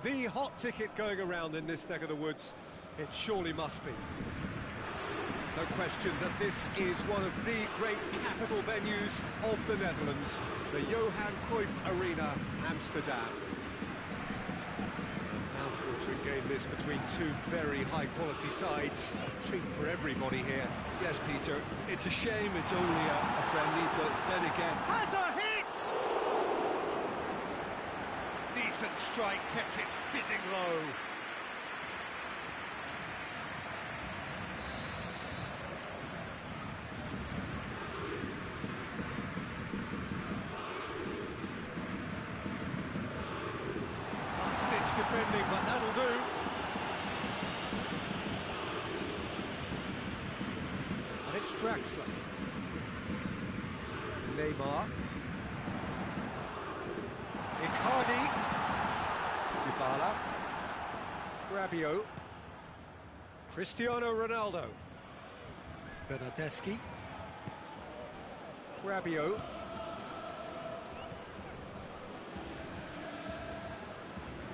The hot ticket going around in this neck of the woods, it surely must be. No question that this is one of the great capital venues of the Netherlands, the Johan Cruyff Arena, Amsterdam. A mouth-watering game this between two very high-quality sides. A treat for everybody here. Yes, Peter, it's a shame it's only a friendly, but then again... Has a hit! Decent strike, kept it fizzing low. Last-ditch defending, but that'll do. And it's Draxler. Neymar. Icardi. Dybala. Rabiot. Cristiano Ronaldo. Bernardeschi. Rabiot.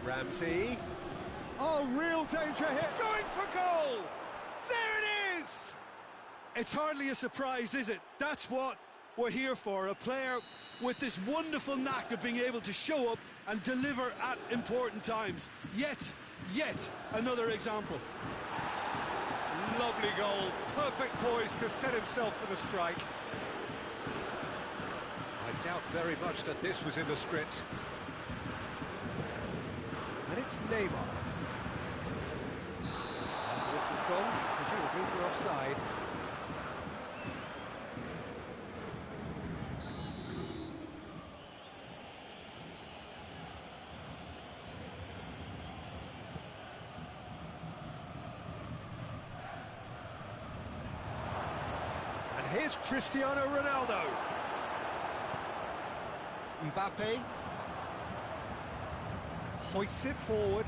Ramsey. Oh, real danger here. Going for goal! There it is! It's hardly a surprise, is it? That's what we're here for, a player with this wonderful knack of being able to show up and deliver at important times. Yet another example. Lovely goal, perfect poise to set himself for the strike. I doubt very much that this was in the script. And it's Neymar. This has gone, presumably for offside. Here's Cristiano Ronaldo. Mbappe. Hoists it forward.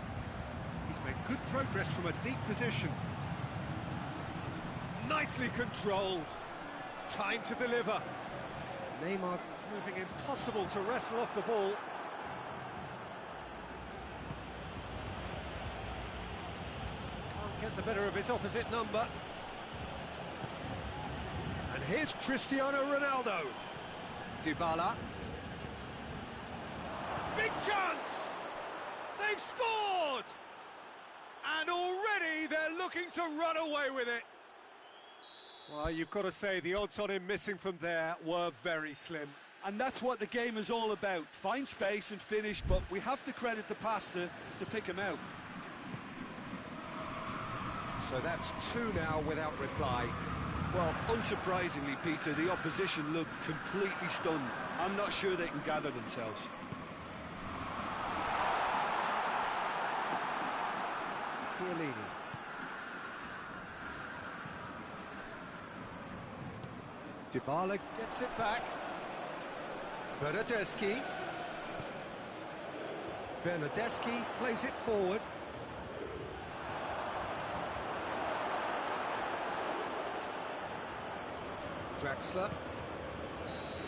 He's made good progress from a deep position. Nicely controlled. Time to deliver. Neymar proving impossible to wrestle off the ball. Can't get the better of his opposite number. And here's Cristiano Ronaldo. Dybala. Big chance! They've scored! And already they're looking to run away with it. Well, you've got to say the odds on him missing from there were very slim. And that's what the game is all about. Find space and finish, but we have to credit the pass to pick him out. So that's two now without reply. Well, unsurprisingly, Peter, the opposition look completely stunned. I'm not sure they can gather themselves. Chiellini. Dybala gets it back. Bernardeschi. Bernardeschi plays it forward. Draxler.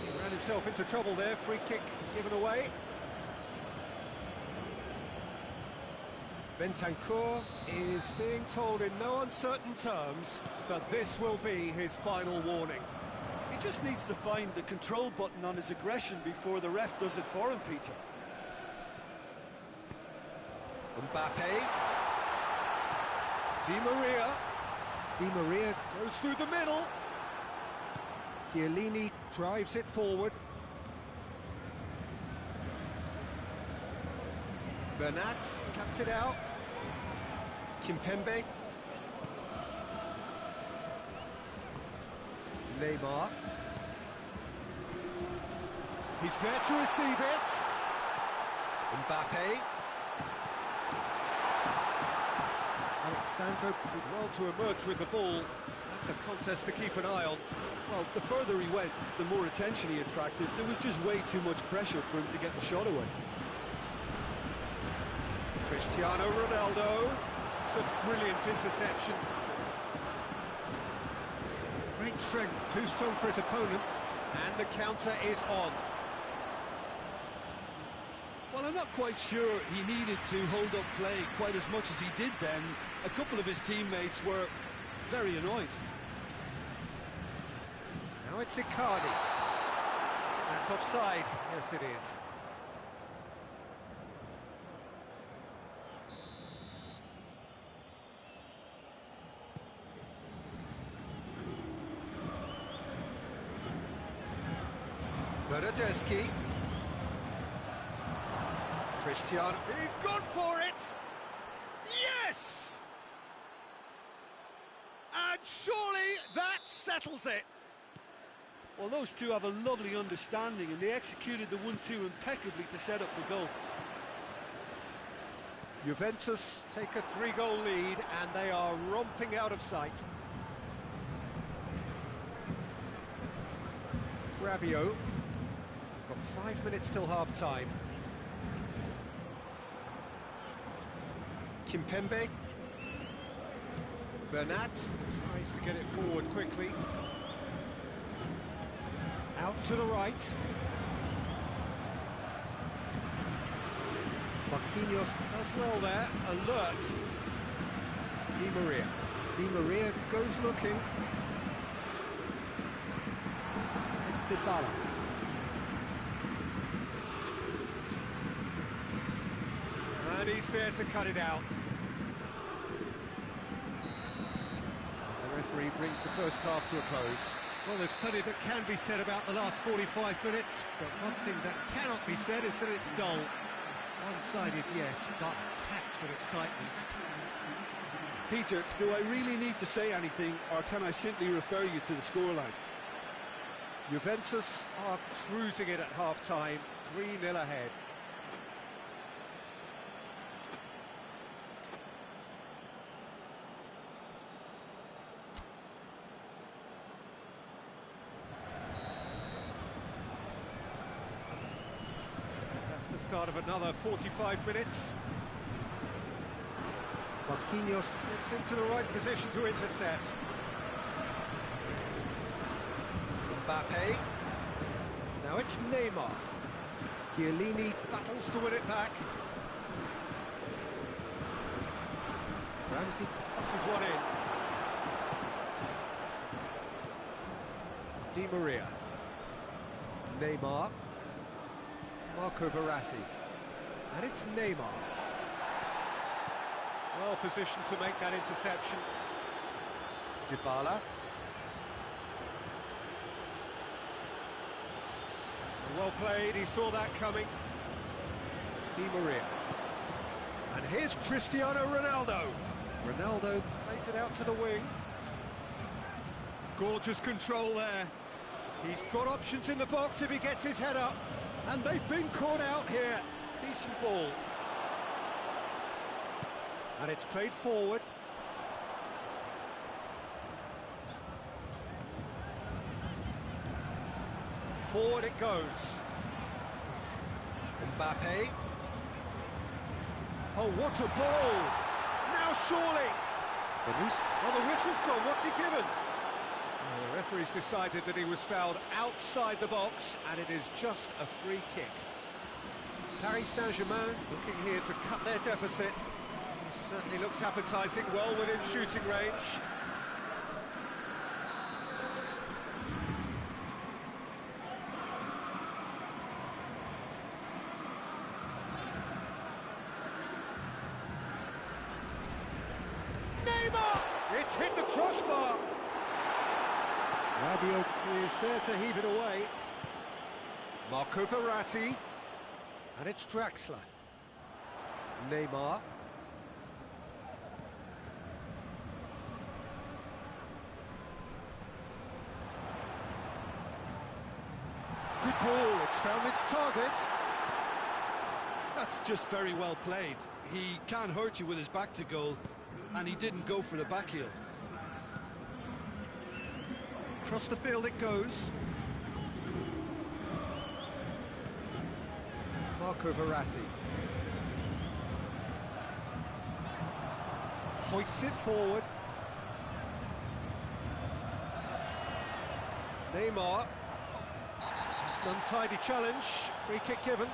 He ran himself into trouble there, free kick given away. Bentancur is being told in no uncertain terms that this will be his final warning. He just needs to find the control button on his aggression before the ref does it for him, Peter. Mbappe. Di Maria. Di Maria goes through the middle. Chiellini drives it forward. Bernat cuts it out. Kimpembe. Neymar. He's there to receive it. Mbappe. Alexandro did well to emerge with the ball. That's a contest to keep an eye on. Well, the further he went, the more attention he attracted. There was just way too much pressure for him to get the shot away. Cristiano Ronaldo. It's a brilliant interception. Great strength, too strong for his opponent. And the counter is on. Well, I'm not quite sure he needed to hold up play quite as much as he did then. A couple of his teammates were very annoyed. Now it's Icardi. That's offside. Yes, it is. Bernardeschi. Cristiano, he's gone for it! Yes! And surely that settles it! Well, those two have a lovely understanding, and they executed the 1-2 impeccably to set up the goal. Juventus take a 3-goal lead, and they are romping out of sight. Rabiot. Got 5 minutes till half-time. Kimpembe. Bernat tries to get it forward quickly. Out to the right. Marquinhos does well there. Alert. Di Maria. Di Maria goes looking. It's Dybala. And he's there to cut it out. The referee brings the first half to a close. Well, there's plenty that can be said about the last 45 minutes, but one thing that cannot be said is that it's dull. One-sided, yes, but packed with excitement. Peter, do I really need to say anything, or can I simply refer you to the scoreline? Juventus are cruising it at half-time, 3-0 ahead. The start of another 45 minutes. Marquinhos gets into the right position to intercept. Mbappe. Now it's Neymar. Chiellini battles to win it back. Ramsey crosses one in. Di Maria. Neymar. Marco Verratti, and it's Neymar. Well positioned to make that interception. Dybala. Well played, he saw that coming. Di Maria. And here's Cristiano Ronaldo. Ronaldo plays it out to the wing. Gorgeous control there. He's got options in the box if he gets his head up. And they've been caught out here. Decent ball. And it's played forward. Forward it goes. Mbappe. Oh, what a ball! Now surely! Oh, the whistle's gone. What's he given? The referee's decided that he was fouled outside the box, and it is just a free kick. Paris Saint-Germain looking here to cut their deficit. This certainly looks appetising, well within shooting range. Neymar! It's hit the crossbar! Rabiot is there to heave it away. Marco Verratti. And it's Draxler. Neymar. Good ball, it's found its target. That's just very well played. He can't hurt you with his back to goal, and he didn't go for the back heel. Across the field it goes. Marco Verratti. Hoists it forward. Neymar. It's an untidy challenge. Free kick given.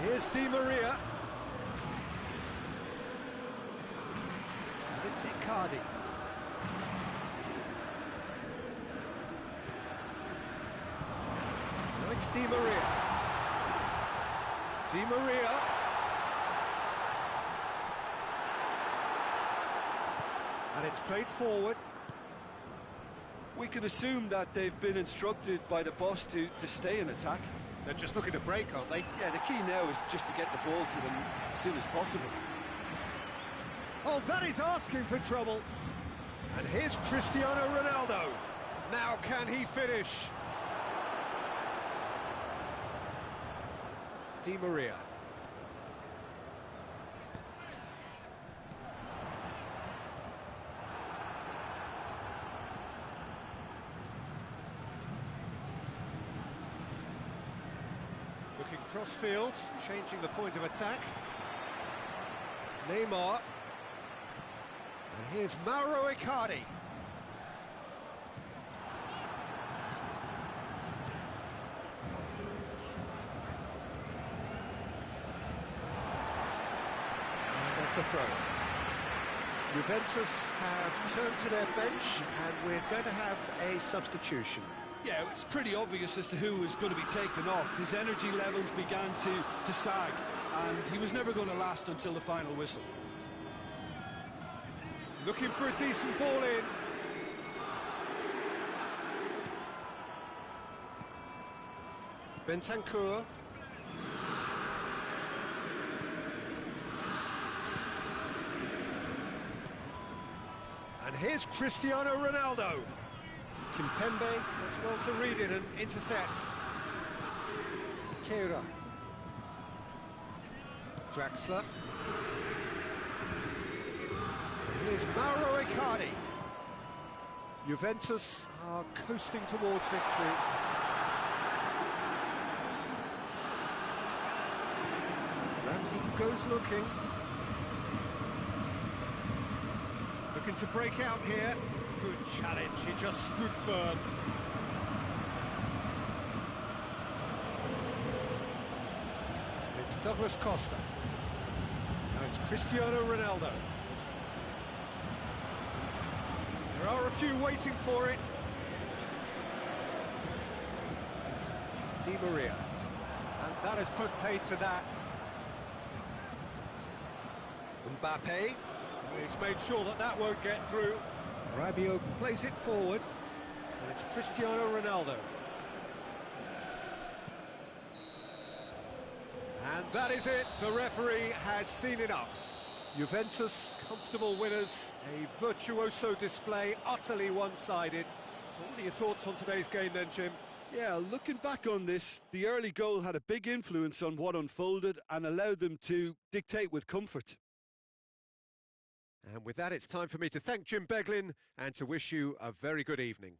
Here's Di Maria. And it's Icardi. Now it's Di Maria. Di Maria. And it's played forward. We can assume that they've been instructed by the boss to stay in attack. They're just looking to break, aren't they? Yeah, the key now is just to get the ball to them as soon as possible. Oh, that is asking for trouble. And here's Cristiano Ronaldo. Now can he finish? Di Maria. Looking cross-field, changing the point of attack. Neymar. And here's Mauro Icardi. And that's a throw. Juventus have turned to their bench, and we're going to have a substitution. Yeah, it's pretty obvious as to who was going to be taken off. His energy levels began to sag, and he was never going to last until the final whistle. Looking for a decent ball in. Bentancur. And here's Cristiano Ronaldo. Kimpembe does well to read it and intercepts. Keira. Draxler. And here's Mauro Icardi. Juventus are coasting towards victory. Ramsey goes looking. Looking to break out here. Good challenge, he just stood firm. And it's Douglas Costa. Now it's Cristiano Ronaldo. There are a few waiting for it. Di Maria. And that has put paid to that. Mbappe. He's made sure that that won't get through. Rabiot plays it forward, and it's Cristiano Ronaldo. And that is it, the referee has seen enough. Juventus, comfortable winners, a virtuoso display, utterly one-sided. What are your thoughts on today's game then, Jim? Yeah, looking back on this, the early goal had a big influence on what unfolded and allowed them to dictate with comfort. And with that, it's time for me to thank Jim Beglin and to wish you a very good evening.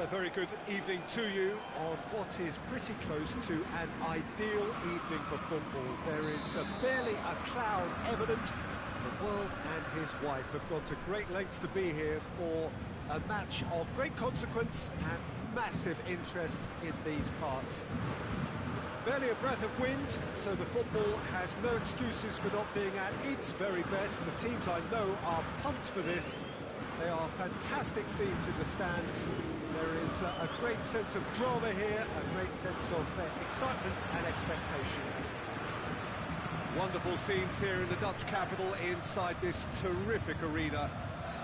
Well, a very good evening to you on what is pretty close to an ideal evening for football. There is barely a cloud evident. The world and his wife have gone to great lengths to be here for a match of great consequence and massive interest in these parts. Barely a breath of wind, so the football has no excuses for not being at its very best. The teams I know are pumped for this. They are fantastic scenes in the stands. There is a great sense of drama here, a great sense of excitement and expectation. Wonderful scenes here in the Dutch capital inside this terrific arena.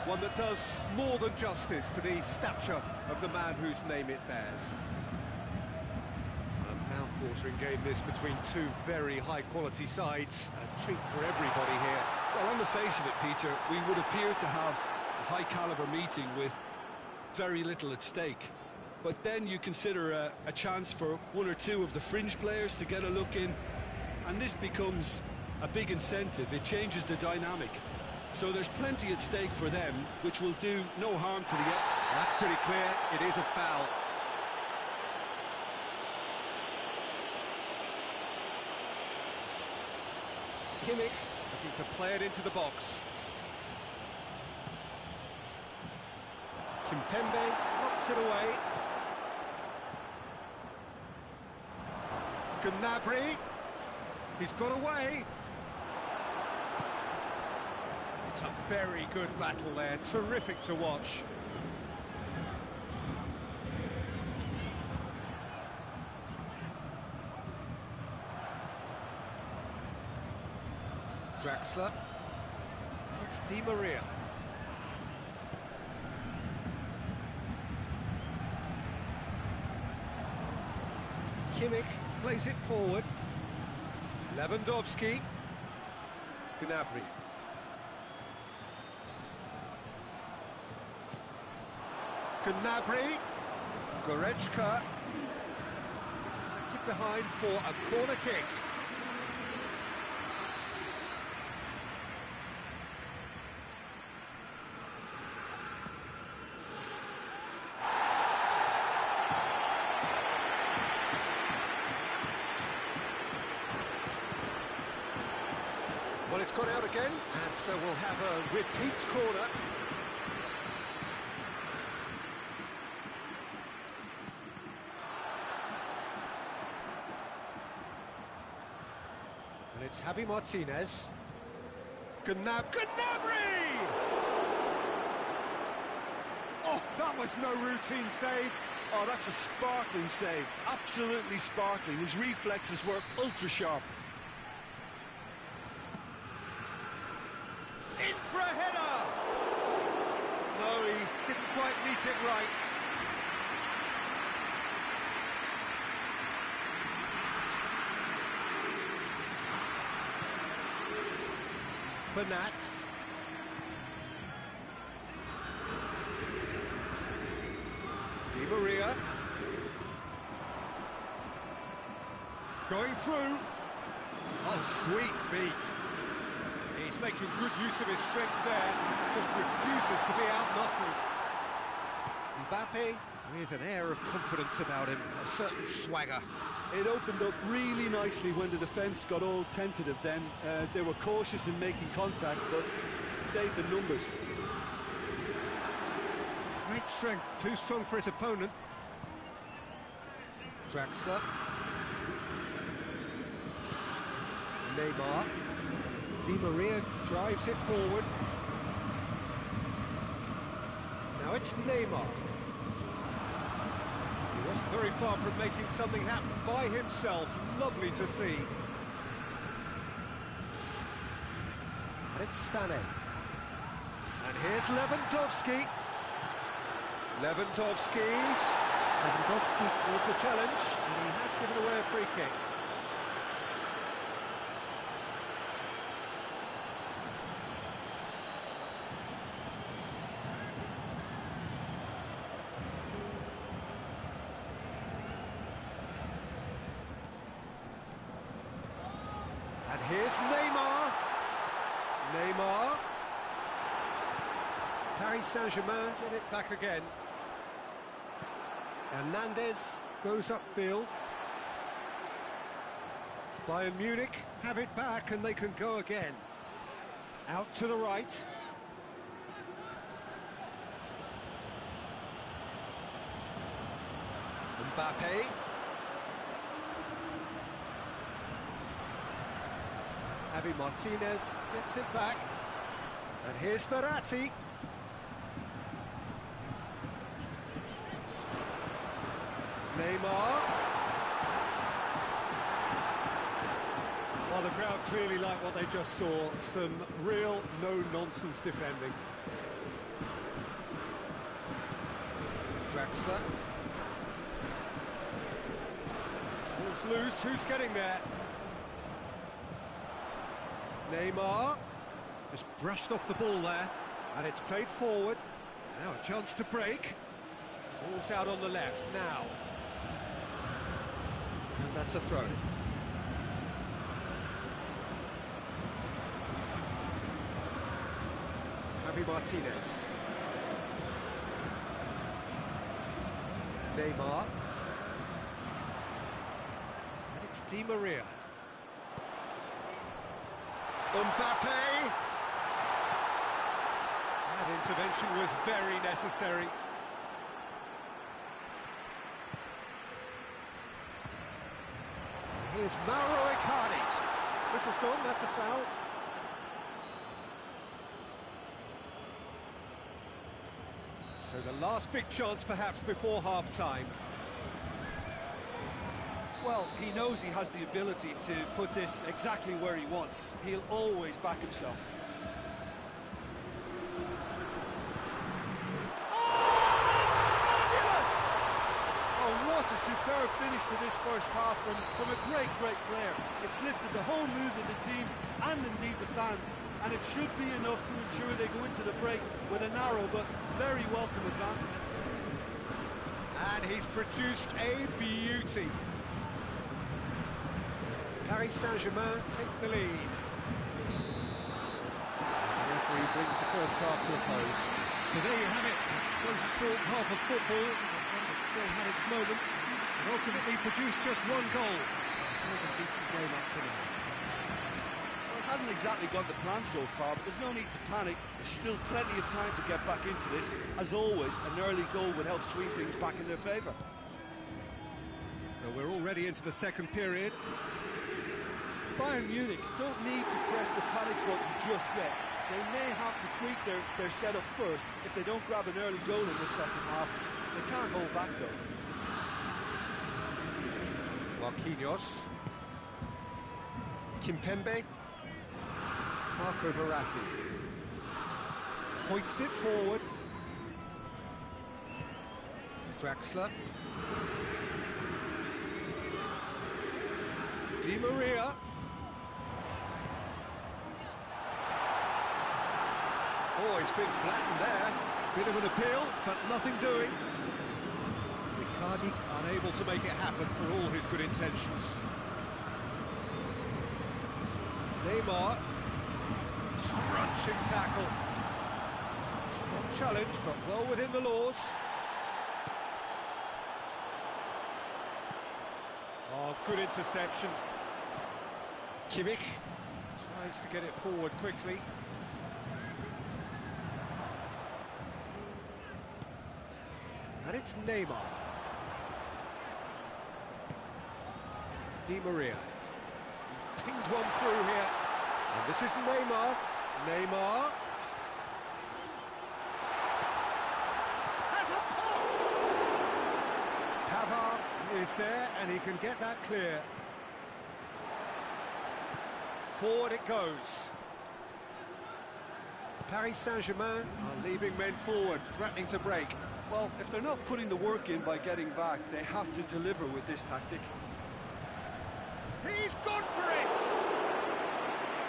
One that does more than justice to the stature of the man whose name it bears. A mouth-watering game this between two very high-quality sides. A treat for everybody here. Well, on the face of it, Peter, we would appear to have a high-caliber meeting with very little at stake. But then you consider a chance for one or two of the fringe players to get a look in, and this becomes a big incentive. It changes the dynamic. So there's plenty at stake for them, which will do no harm to the... That's pretty clear, it is a foul. Kimmich looking to play it into the box. Kimpembe knocks it away. Gnabry, he's got away. It's a very good battle there, terrific to watch. Draxler, it's Di Maria. Kimmich plays it forward. Lewandowski. Gnabry. Gnabry. Goretzka. Deflected behind for a corner kick. Well, it's gone out again, and so we'll have a repeat corner. And it's Javi Martinez. Gnabry! Oh, that was no routine save. Oh, that's a sparkling save. Absolutely sparkling. His reflexes were ultra-sharp. In for a header! No, he didn't quite meet it right. Bernat. Di Maria. Going through. Oh, sweet feet. He's making good use of his strength there, just refuses to be out-muscled. Mbappe with an air of confidence about him, a certain swagger. It opened up really nicely when the defence got all tentative then. They were cautious in making contact, but safe in numbers. Great strength, too strong for his opponent. Draxler. Neymar. Di Maria drives it forward. Now it's Neymar. He wasn't very far from making something happen by himself. Lovely to see. And it's Sané. And here's Lewandowski. Lewandowski with the challenge, and he has given away a free kick. And here's Neymar. Neymar. Paris Saint-Germain get it back again. Hernandez goes upfield. Bayern Munich have it back and they can go again. Out to the right. Mbappe. Javi Martinez gets it back. And here's Verratti. Neymar. Well, the crowd clearly like what they just saw. Some real no-nonsense defending. Draxler. Ball's loose, who's getting there? Neymar. Just brushed off the ball there. And it's played forward. Now a chance to break. Ball's out on the left, now. And that's a throw. Javi Martinez. Neymar. And it's Di Maria. Mbappe. That intervention was very necessary. Here's Mauro Icardi. Whistle's gone, that's a foul. So the last big chance perhaps before half-time. Well, he knows he has the ability to put this exactly where he wants. He'll always back himself. What a superb finish to this first half from a great player. It's lifted the whole mood of the team and indeed the fans, and it should be enough to ensure they go into the break with a narrow but very welcome advantage. And he's produced a beauty. Paris Saint-Germain take the lead. The referee brings the first half to a close. So there you have it. One strong half of football. Still had its moments, and ultimately produced just one goal. A decent game up to now. Well, it hasn't exactly gone to plan so far, but there's no need to panic. There's still plenty of time to get back into this. As always, an early goal would help swing things back in their favour. So we're already into the second period. Bayern Munich don't need to press the panic button just yet. They may have to tweak their setup first if they don't grab an early goal in the second half. They can't hold back though. Marquinhos. Kimpembe. Marco Verratti. Hoists it forward. Draxler. Di Maria. Oh, he's been flattened there. Bit of an appeal, but nothing doing. Icardi unable to make it happen for all his good intentions. Neymar. Crunching tackle. Strong challenge, but well within the laws. Oh, good interception. Kimmich tries to get it forward quickly. And it's Neymar. Di Maria. He's pinged one through here. And this is Neymar. Neymar. Has a pop! Pavard is there and he can get that clear. Forward it goes. Paris Saint-Germain are leaving men forward, threatening to break. Well, if they're not putting the work in by getting back, they have to deliver with this tactic. He's gone for it!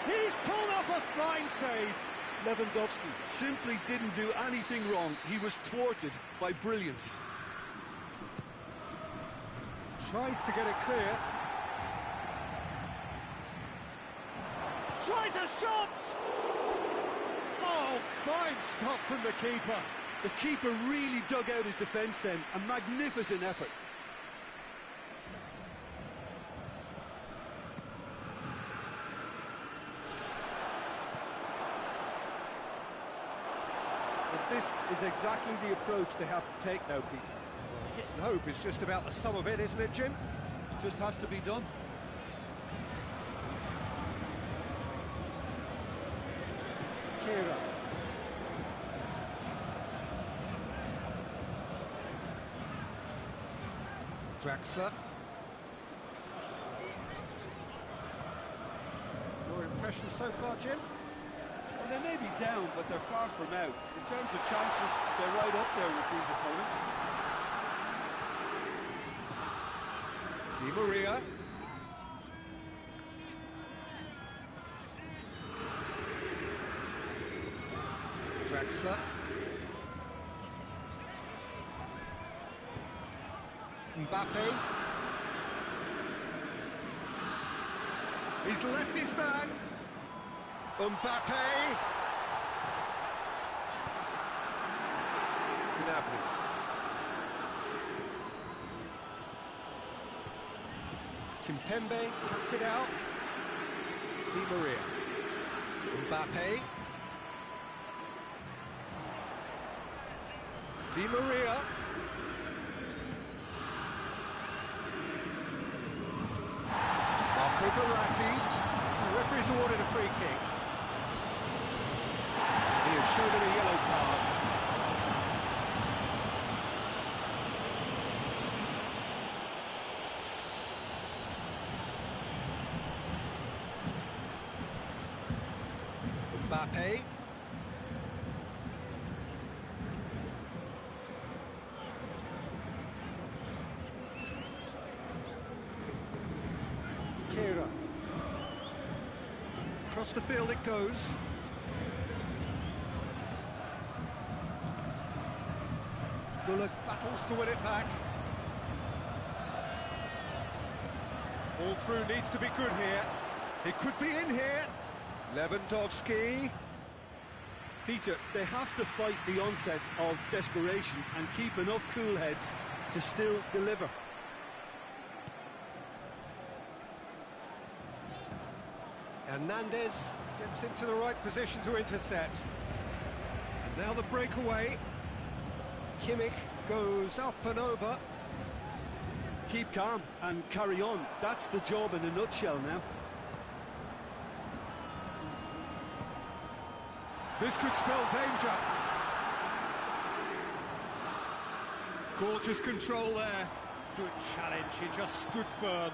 He's pulled off a fine save. Lewandowski simply didn't do anything wrong. He was thwarted by brilliance. Tries to get it clear. Tries a shot! Oh, fine stop from the keeper. The keeper really dug out his defence then. A magnificent effort. But this is exactly the approach they have to take now, Peter. Well, hit and hope is just about the sum of it, isn't it, Jim? Just has to be done. Kira. Draxler. Your impression so far, Jim? Well, they may be down, but they're far from out. In terms of chances, they're right up there with these opponents. Di Maria. Draxler. Mbappe. He's left his man. Mbappe. Gnabry. Kimpembe cuts it out. Di Maria. Mbappe. Di Maria. Marco Verratti. The referee's awarded a free kick. He has shown him a yellow card. Mbappe. Kira. Across the field it goes. Bullock battles to win it back. Ball through needs to be good here. It could be in here. Lewandowski. Peter, they have to fight the onset of desperation and keep enough cool heads to still deliver. Hernandez gets into the right position to intercept. And now the breakaway. Kimmich goes up and over. Keep calm and carry on. That's the job in a nutshell now. This could spell danger. Gorgeous control there. Good challenge, he just stood firm.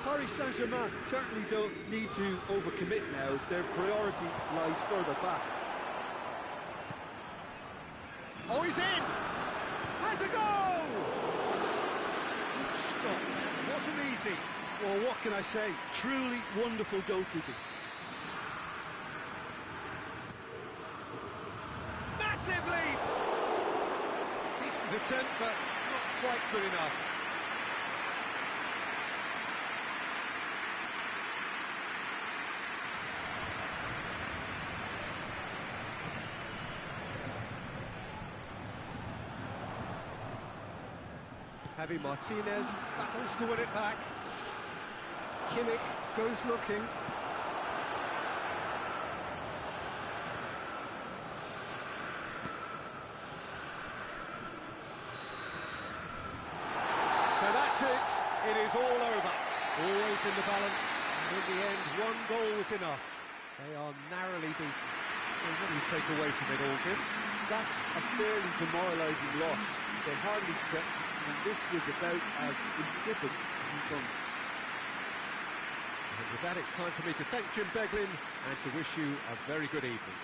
Paris Saint-Germain certainly don't need to overcommit now. Their priority lies further back. Oh, he's in! Has a goal! Good stop, that wasn't easy. Well, what can I say? Truly wonderful goalkeeping. Massive leap! Decent attempt, but not quite good enough. Javi Martinez battles to win it back. Kimmich goes looking. So that's it. It is all over. Always in the balance. And in the end, one goal was enough. They are narrowly beaten. So what do you take away from it all, Jim? That's a fairly demoralising loss. They hardly crept, and this was about as insipid as you come. And with that, it's time for me to thank Jim Beglin and to wish you a very good evening.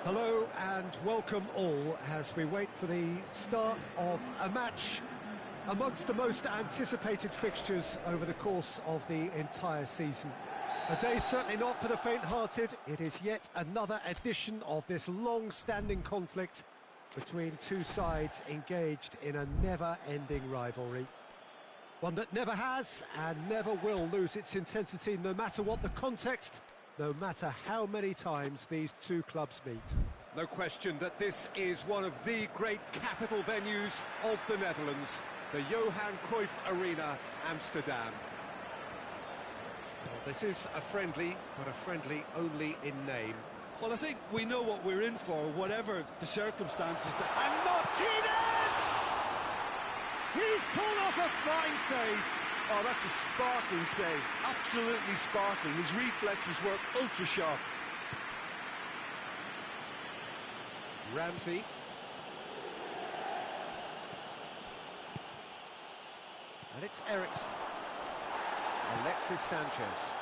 Hello and welcome all as we wait for the start of a match amongst the most anticipated fixtures over the course of the entire season. A day certainly not for the faint-hearted. It is yet another edition of this long-standing conflict between two sides engaged in a never-ending rivalry. One that never has and never will lose its intensity, no matter what the context, no matter how many times these two clubs meet. No question that this is one of the great capital venues of the Netherlands, the Johan Cruyff Arena, Amsterdam. Well, this is a friendly, but a friendly only in name. Well, I think we know what we're in for, whatever the circumstances. And Martinez! He's pulled off a fine save. Oh, that's a sparkling save. Absolutely sparkling. His reflexes work ultra sharp. Ramsey. And it's Eriksen. Alexis Sanchez.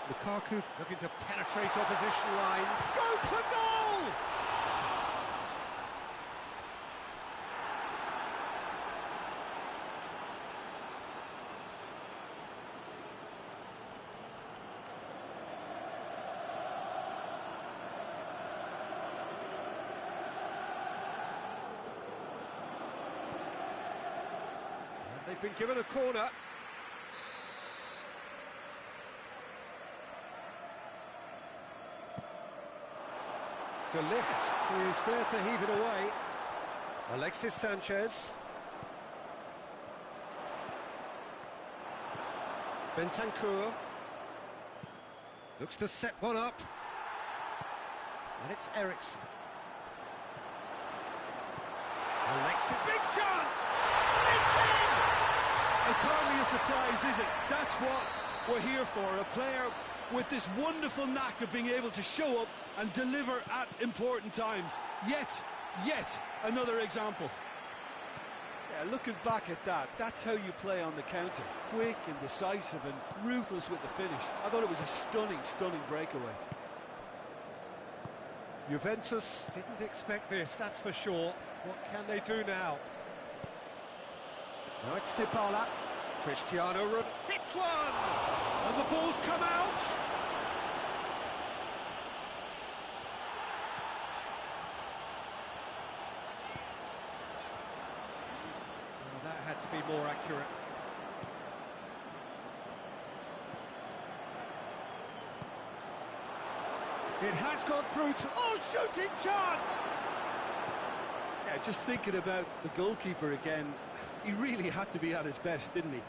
Lukaku looking to penetrate opposition lines. Goes for goal! They've been given a corner. De Ligt is there to heave it away. Alexis Sanchez. Bentancur. Looks to set one up. And it's Eriksen. Alexis, big chance! It's in! It's hardly a surprise, is it? That's what we're here for, a player with this wonderful knack of being able to show up and deliver at important times. Yet another example. Yeah, looking back at that, that's how you play on the counter. Quick and decisive and ruthless with the finish. I thought it was a stunning breakaway. Juventus didn't expect this, that's for sure. What can they do now? Now it's Dybala. Cristiano hits one! And the ball's come out! Well, that had to be more accurate. It has gone through to... Oh, shooting chance! Yeah, just thinking about the goalkeeper again, he really had to be at his best, didn't he?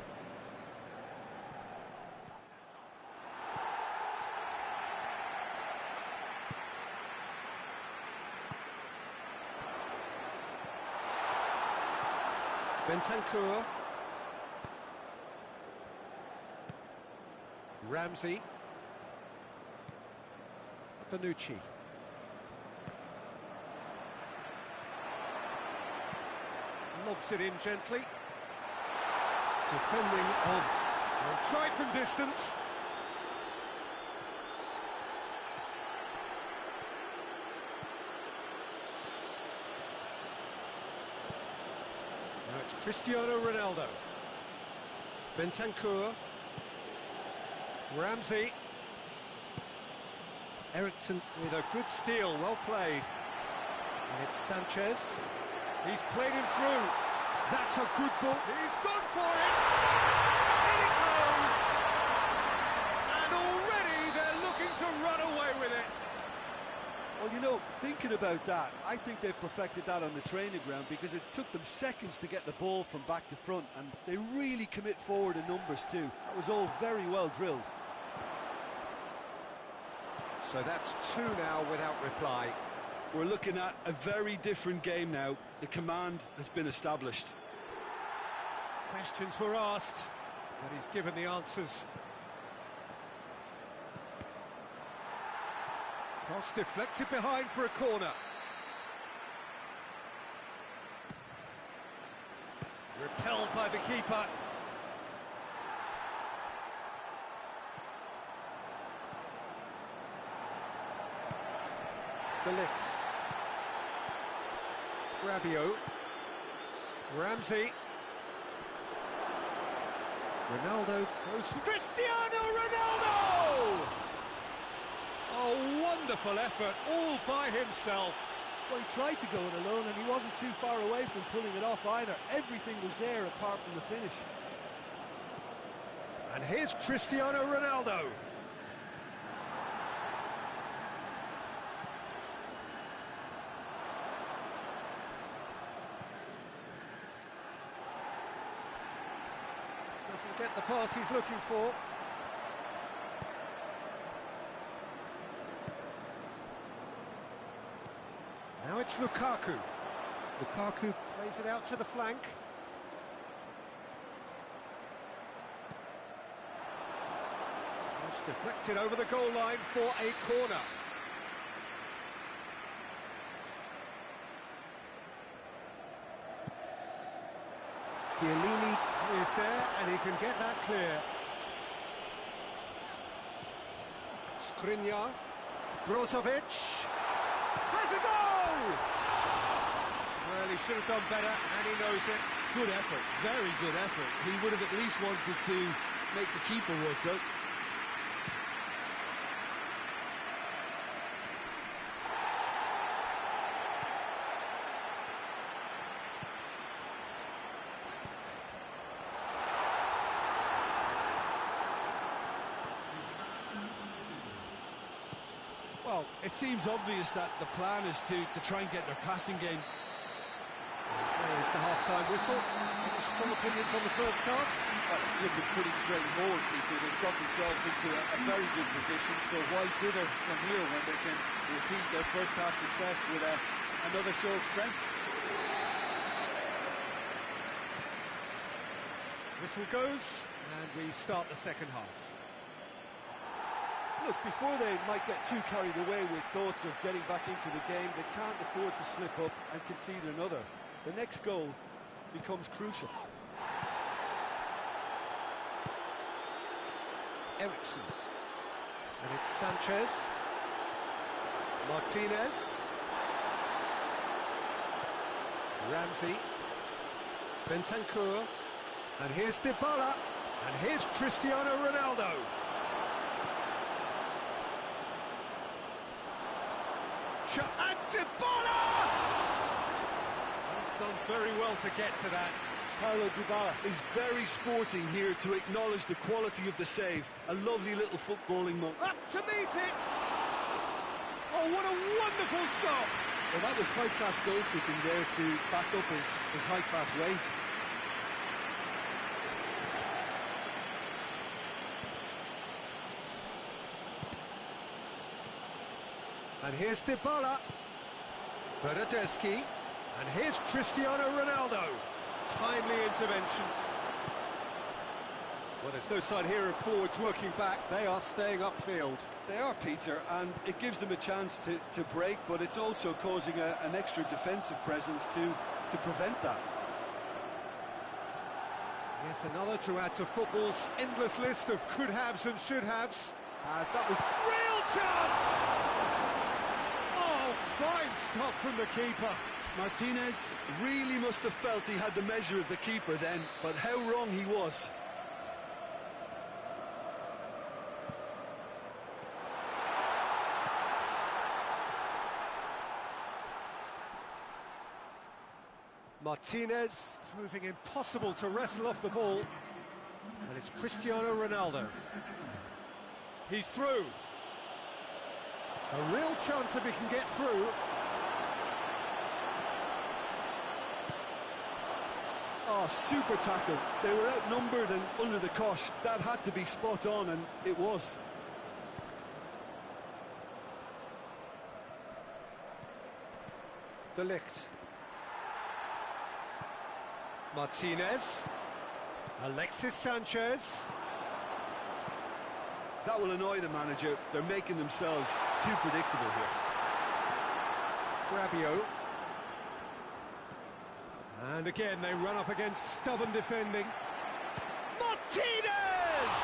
Bentancur. Ramsey. Bonucci. Lobs it in gently. Defending of... Well, try from distance. Now it's Cristiano Ronaldo. Bentancur. Ramsey. Eriksen with a good steal, well played. And it's Sanchez. He's played him through. That's a good ball. He's gone for it. In it goes. And already they're looking to run away with it. Well, you know, thinking about that, I think they've perfected that on the training ground because it took them seconds to get the ball from back to front, and they really commit forward in numbers too. That was all very well drilled. So that's two now without reply. We're looking at a very different game now. The command has been established. Questions were asked, but he's given the answers. Cross deflected behind for a corner. Repelled by the keeper. De Ligt. Rabiot. Ramsey. Ronaldo goes to Cristiano Ronaldo! A wonderful effort, all by himself. Well, he tried to go it alone and he wasn't too far away from pulling it off either. Everything was there apart from the finish. And here's Cristiano Ronaldo. Doesn't get the pass he's looking for. Now it's Lukaku. Lukaku plays it out to the flank. Just deflected over the goal line for a corner. Chiellini is there and he can get that clear. Skriniar. Brozovic. Has a goal! Well, he should have done better, and he knows it. Good effort, very good effort. He would have at least wanted to make the keeper work though. Well, it seems obvious that the plan is to try and get their passing game. There's the half-time whistle. Any strong opinions on the first half? Well, it's looking pretty straightforward, Peter. They've got themselves into a very good position, so why dither from here when they can repeat their first half success with another show of strength? Whistle goes, and we start the second half. Look, before they might get too carried away with thoughts of getting back into the game, they can't afford to slip up and concede another. The next goal becomes crucial. Ericsson. And it's Sanchez. Martinez. Ramsey. Bentancur. And here's Dybala. And here's Cristiano Ronaldo. And Dybala! He's done very well to get to that. Paulo Dybala is very sporting here to acknowledge the quality of the save. A lovely little footballing moment. Up to meet it! Oh, what a wonderful stop! Well, that was high-class goalkeeping there to back up his high-class wage. And here's Dybala. Bernardeschi. And here's Cristiano Ronaldo. Timely intervention. Well, there's no sign here of forwards working back. They are staying upfield. They are, Peter, and it gives them a chance to break, but it's also causing an extra defensive presence to prevent that. Yet another to add to football's endless list of could-haves and should-haves. That was real chance! Oh, fine stop from the keeper. Martinez really must have felt he had the measure of the keeper then, but how wrong he was. Martinez proving impossible to wrestle off the ball. And it's Cristiano Ronaldo. He's through. A real chance if he can get through. Oh, super tackle. They were outnumbered and under the cosh. That had to be spot on, and it was. De Ligt. Martinez. Alexis Sanchez. That will annoy the manager. They're making themselves too predictable here. Rabiot. And again, they run up against stubborn defending. Martinez!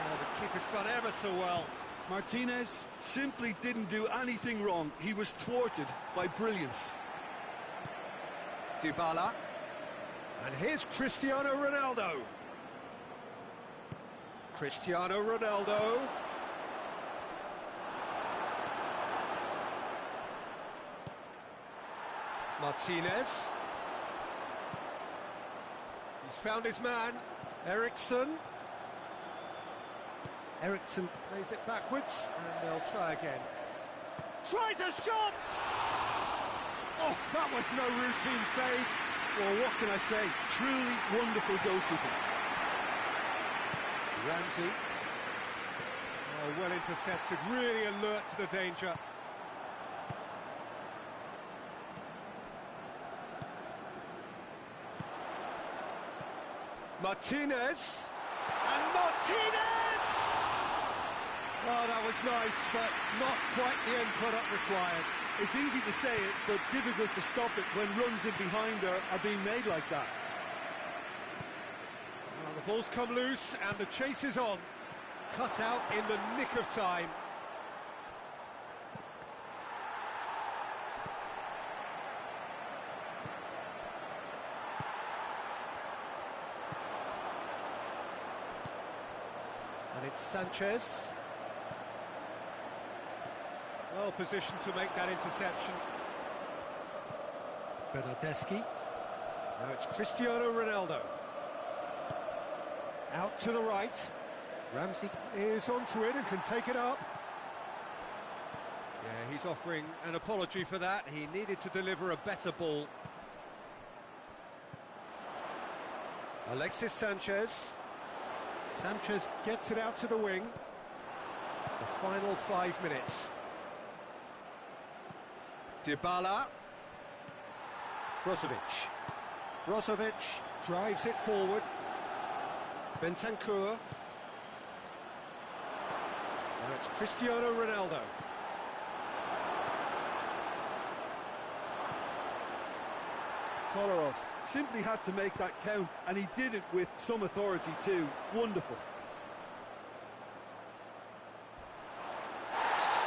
Oh, the keeper's done ever so well. Martinez simply didn't do anything wrong. He was thwarted by brilliance. Dybala. And here's Cristiano Ronaldo. Cristiano Ronaldo. Martinez. He's found his man. Eriksson. Eriksson plays it backwards, and they'll try again. Tries a shot! Oh, that was no routine save. Well, what can I say? Truly wonderful goalkeeping. Ramsey. Oh, well intercepted, really alert to the danger. Martinez. And Martinez! Oh, that was nice, but not quite the end product required. It's easy to say it, but difficult to stop it when runs in behind are being made like that. Well, the ball's come loose and the chase is on. Cut out in the nick of time. And it's Sanchez. Well positioned to make that interception. Bernardeschi. Now it's Cristiano Ronaldo. Out to the right. Ramsey is onto it and can take it up. Yeah, he's offering an apology for that. He needed to deliver a better ball. Alexis Sanchez. Sanchez gets it out to the wing. The final 5 minutes. Dybala. Brozovic. Brozovic drives it forward. Bentancur. Now it's Cristiano Ronaldo. Kolarov simply had to make that count, and he did it with some authority too. Wonderful.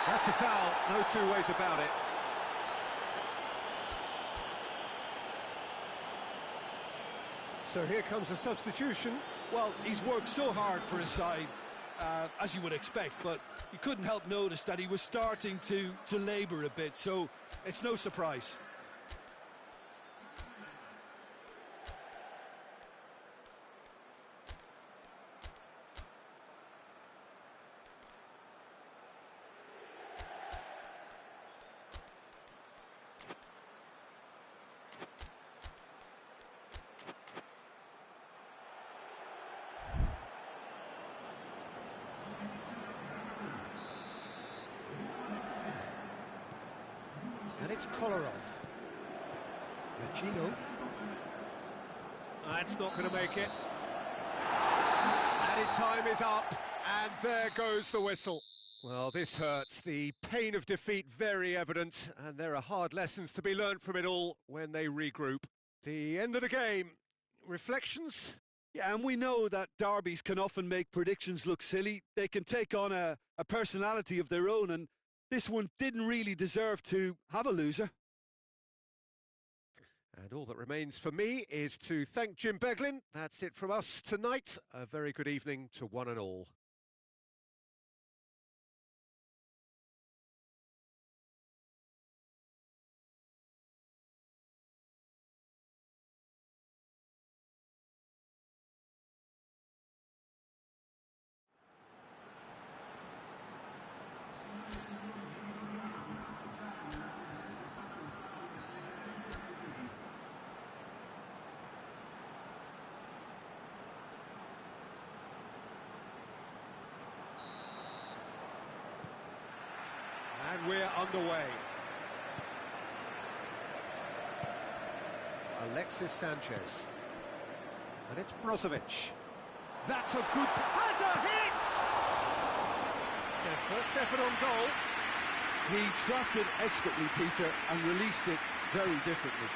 That's a foul, no two ways about it. So here comes a substitution. Well, he's worked so hard for his side, as you would expect, but you couldn't help notice that he was starting to labour a bit, so it's no surprise. And it's Kolarov. Regino. That's not going to make it. Added time is up, and there goes the whistle. Well, this hurts. The pain of defeat very evident, and there are hard lessons to be learned from it all when they regroup. The end of the game. Reflections? Yeah, and we know that derbies can often make predictions look silly. They can take on a personality of their own, and this one didn't really deserve to have a loser. And all that remains for me is to thank Jim Beglin. That's it from us tonight. A very good evening to one and all. And we're underway. Alexis Sanchez. And it's Brozovic. That's a good... Has a hit! It's their first effort on goal. He trapped it expertly, Peter, and released it very differently.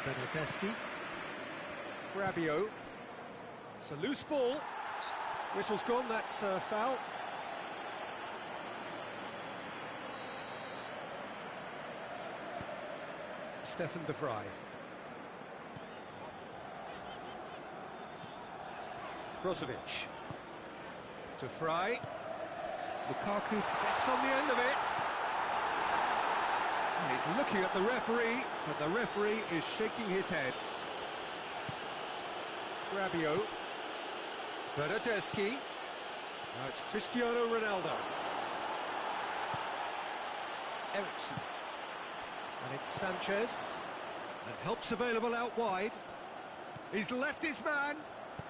Bernardeschi. Rabiot. It's a loose ball. Whistle's gone, that's foul. Stefan de Vrij. Brozovic. De Vrij. Lukaku gets on the end of it. And he's looking at the referee, but the referee is shaking his head. Rabiot. Bernardeschi. Now it's Cristiano Ronaldo. Eriksen. And it's Sanchez. And help's available out wide. He's left his man.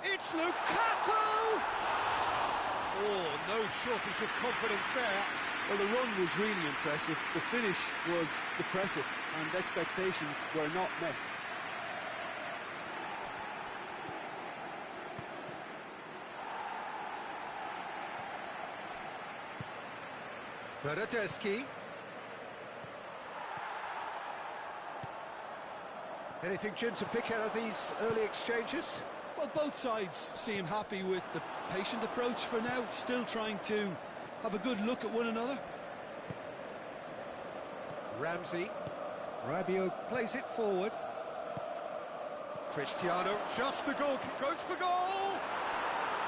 It's Lukaku! Oh, no shortage of confidence there. Well, the run was really impressive. The finish was depressive, and expectations were not met. Bernardeschi. Anything, Jim, to pick out of these early exchanges? Well, both sides seem happy with the patient approach for now, still trying to have a good look at one another. Ramsey. Rabiot plays it forward. Cristiano, just the goal, goes for goal!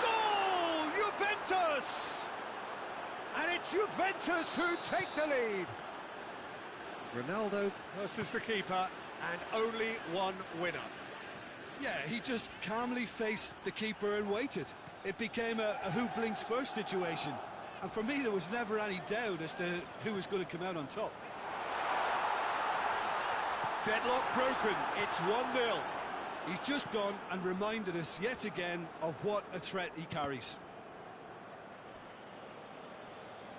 Goal! Juventus! And it's Juventus who take the lead. Ronaldo versus the keeper, and only one winner. Yeah, he just calmly faced the keeper and waited. It became a who blinks first situation. And for me, there was never any doubt as to who was going to come out on top. Deadlock broken, it's 1-0. He's just gone and reminded us yet again of what a threat he carries.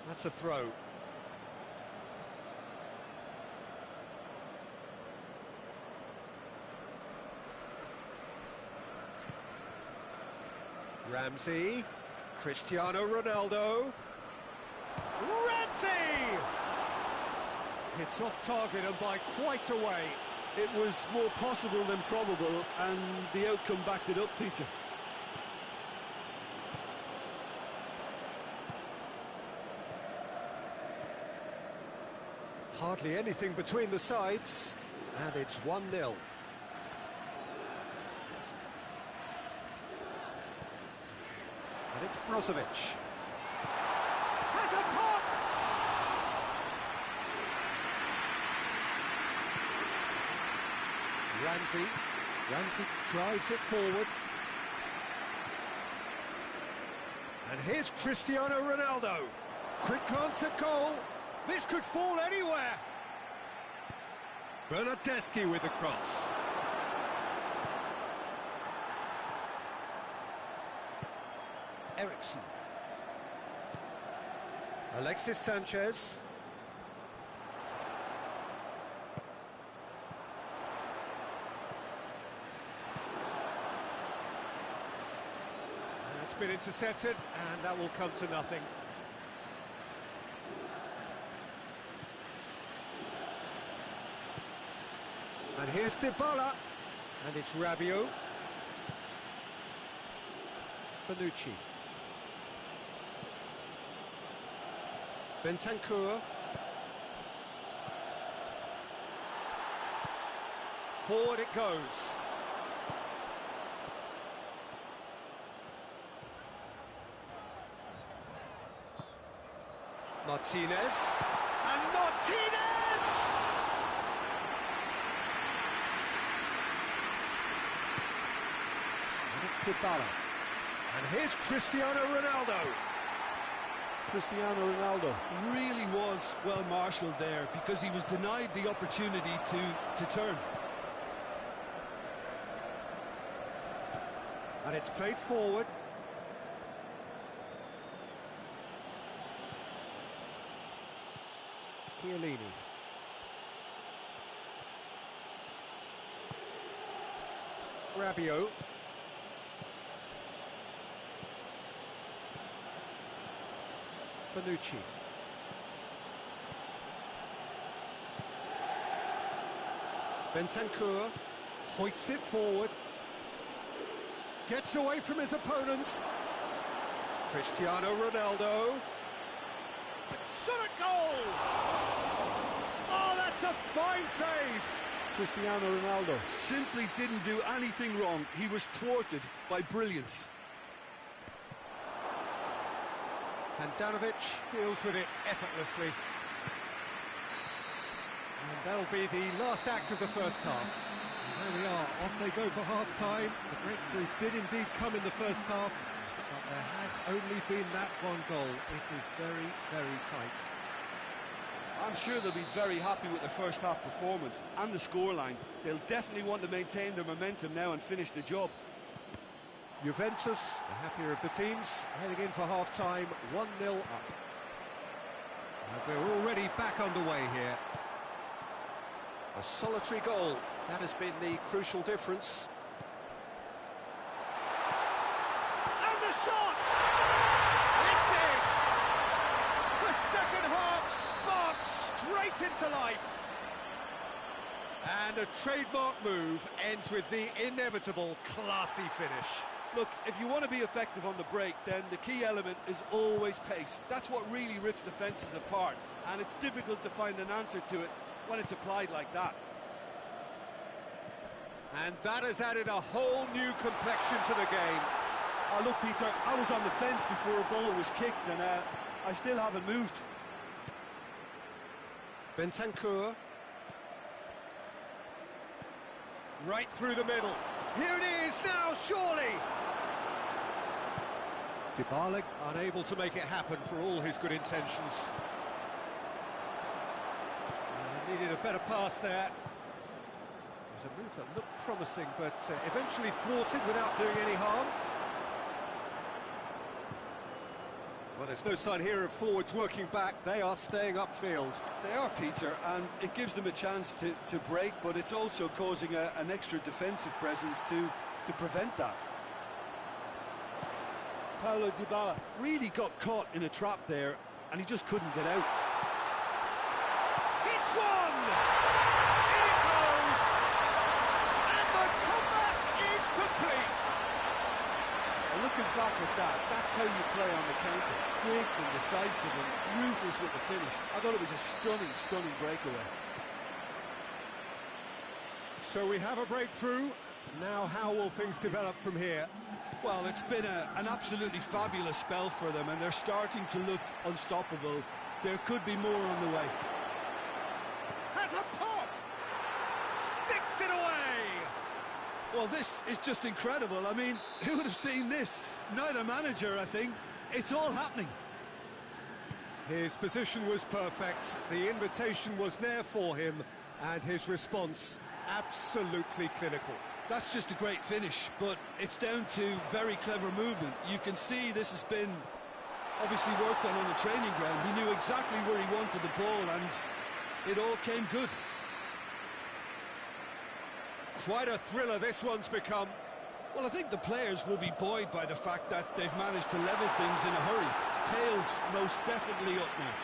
That's a throw. Ramsey, Cristiano Ronaldo, Ramsey! It's off target and by quite a way. It was more possible than probable, and the outcome backed it up, Peter. Hardly anything between the sides, and it's 1-0. And it's Brozovic. Has a pop! Ramsey drives it forward. And here's Cristiano Ronaldo. Quick glance at goal. This could fall anywhere. Bernardeschi with the cross. Eriksen. Alexis Sanchez. And it's been intercepted, and that will come to nothing. And here's Dybala, and it's Rabiot. Bonucci. Bentancur. Forward it goes. Martinez. And Martinez! And it's Dybala. And here's Cristiano Ronaldo. Cristiano Ronaldo really was well marshalled there because he was denied the opportunity to turn. And it's played forward. Chiellini. Rabiot. Bonucci. Bentancur hoists it forward. Gets away from his opponents. Cristiano Ronaldo. Shot at goal! Oh, that's a fine save! Cristiano Ronaldo simply didn't do anything wrong. He was thwarted by brilliance. Handanovic deals with it effortlessly. And that'll be the last act of the first half. And there we are, off they go for half-time. The breakthrough did indeed come in the first half, but there has only been that one goal. It is very, very tight. I'm sure they'll be very happy with their first half performance and the scoreline. They'll definitely want to maintain their momentum now and finish the job. Juventus, the happier of the teams, heading in for half-time, 1-0 up. And we're already back underway here. A solitary goal, that has been the crucial difference. And the shot! It's in! The second half sparks straight into life. And a trademark move ends with the inevitable classy finish. Look, if you want to be effective on the break, then the key element is always pace. That's what really rips defences apart, and it's difficult to find an answer to it when it's applied like that. And that has added a whole new complexion to the game. Look, Peter, I was on the fence before a ball was kicked, and I still haven't moved. Bentancur. Right through the middle. Here it is now, surely! Dybala unable to make it happen for all his good intentions. Needed a better pass there. It was a move that looked promising, but eventually thwarted without doing any harm. Well, there's no sign here of forwards working back. They are staying upfield. They are, Peter, and it gives them a chance to break, but it's also causing an extra defensive presence to prevent that. Paulo Dybala really got caught in a trap there, and he just couldn't get out. Hits one! In it goes! And the comeback is complete! Looking back at that, that's how you play on the counter. Quick and decisive and ruthless with the finish. I thought it was a stunning, stunning breakaway. So we have a breakthrough. Now how will things develop from here? Well, it's been an absolutely fabulous spell for them, and they're starting to look unstoppable. There could be more on the way. Has a pop! Sticks it away! Well, this is just incredible. I mean, who would have seen this? Neither manager, I think. It's all happening. His position was perfect, the invitation was there for him, and his response absolutely clinical. That's just a great finish, but it's down to very clever movement. You can see this has been obviously worked on the training ground. He knew exactly where he wanted the ball, and it all came good. Quite a thriller this one's become. Well, I think the players will be buoyed by the fact that they've managed to level things in a hurry. Tails most definitely up now.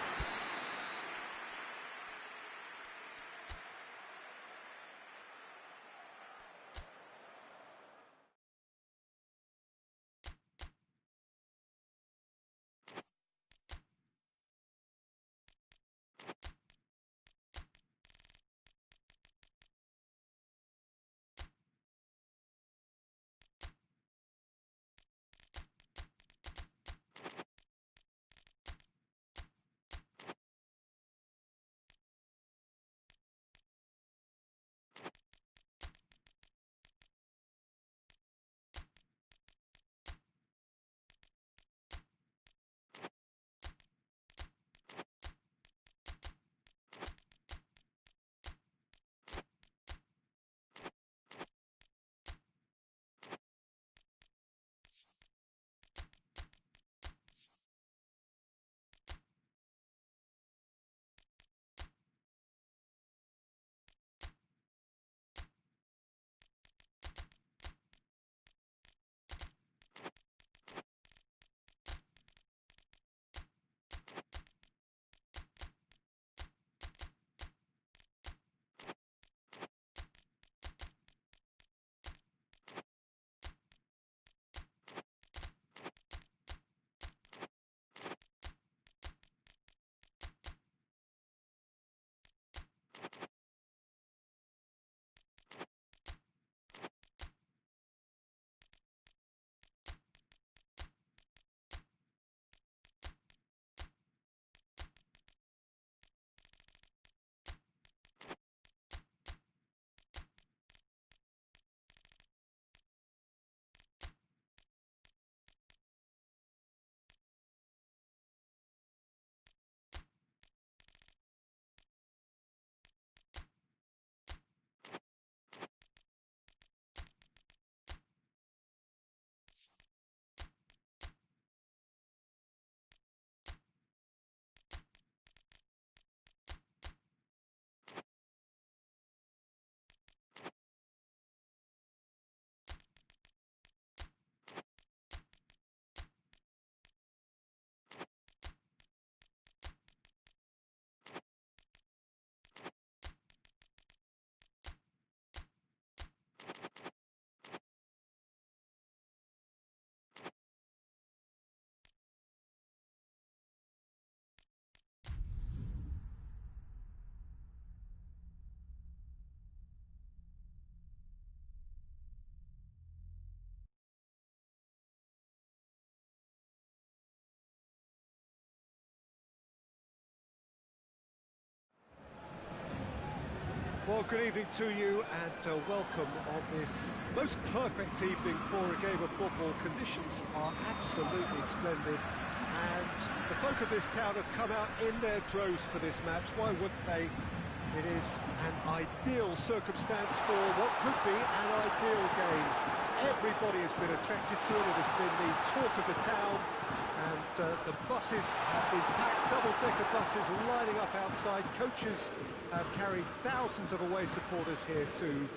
Well, good evening to you and welcome on this most perfect evening for a game of football. Conditions are absolutely splendid and the folk of this town have come out in their droves for this match. Why wouldn't they? It is an ideal circumstance for what could be an ideal game. Everybody has been attracted to it. It has been the talk of the town. And the buses have been packed, double-decker buses lining up outside. Coaches have carried thousands of away supporters here too.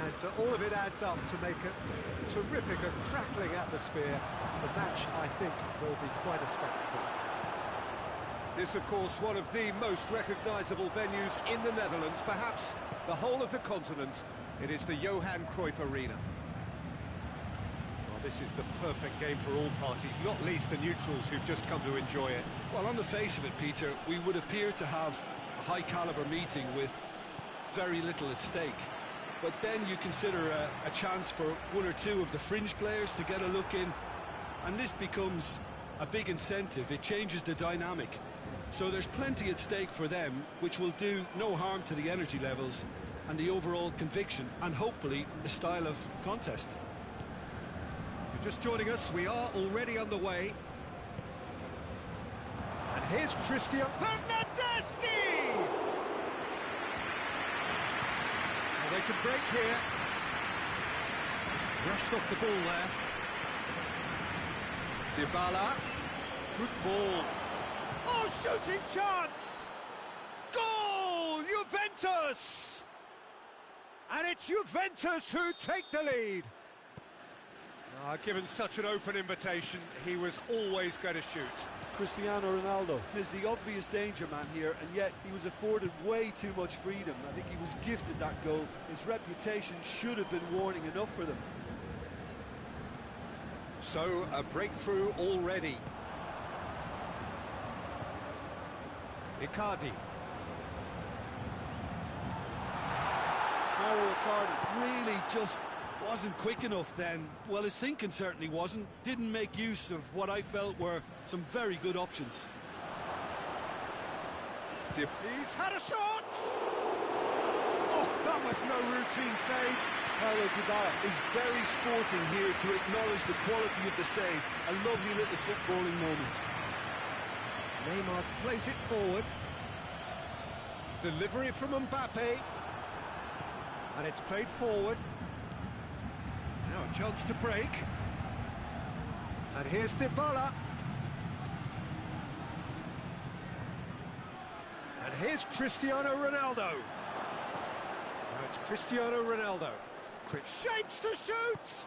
And all of it adds up to make a terrific and crackling atmosphere. The match, I think, will be quite a spectacle. This, of course, one of the most recognisable venues in the Netherlands, perhaps the whole of the continent. It is the Johan Cruyff Arena. This is the perfect game for all parties, not least the neutrals who've just come to enjoy it. Well, on the face of it, Peter, we would appear to have a high-caliber meeting with very little at stake. But then you consider a chance for one or two of the fringe players to get a look in, and this becomes a big incentive. It changes the dynamic. So there's plenty at stake for them, which will do no harm to the energy levels and the overall conviction, and hopefully the style of contest. Just joining us, we are already underway. And here's Christian Bernardeschi! Well, they can break here. Just brushed off the ball there. Dybala. Good ball. Oh, shooting chance! Goal! Juventus! And it's Juventus who take the lead. Given such an open invitation, he was always going to shoot. Cristiano Ronaldo is the obvious danger man here, and yet he was afforded way too much freedom. I think he was gifted that goal. His reputation should have been warning enough for them. So, a breakthrough already. Icardi. Mauro Icardi really just wasn't quick enough then. Well, his thinking certainly wasn't. Didn't make use of what I felt were some very good options. He's had a shot! Oh, that was no routine save. Paulo Dybala is very sporting here to acknowledge the quality of the save. A lovely little footballing moment. Neymar plays it forward. Delivery from Mbappe. And it's played forward. Now a chance to break. And here's Dybala. And here's Cristiano Ronaldo. Now it's Cristiano Ronaldo. Shapes to shoot!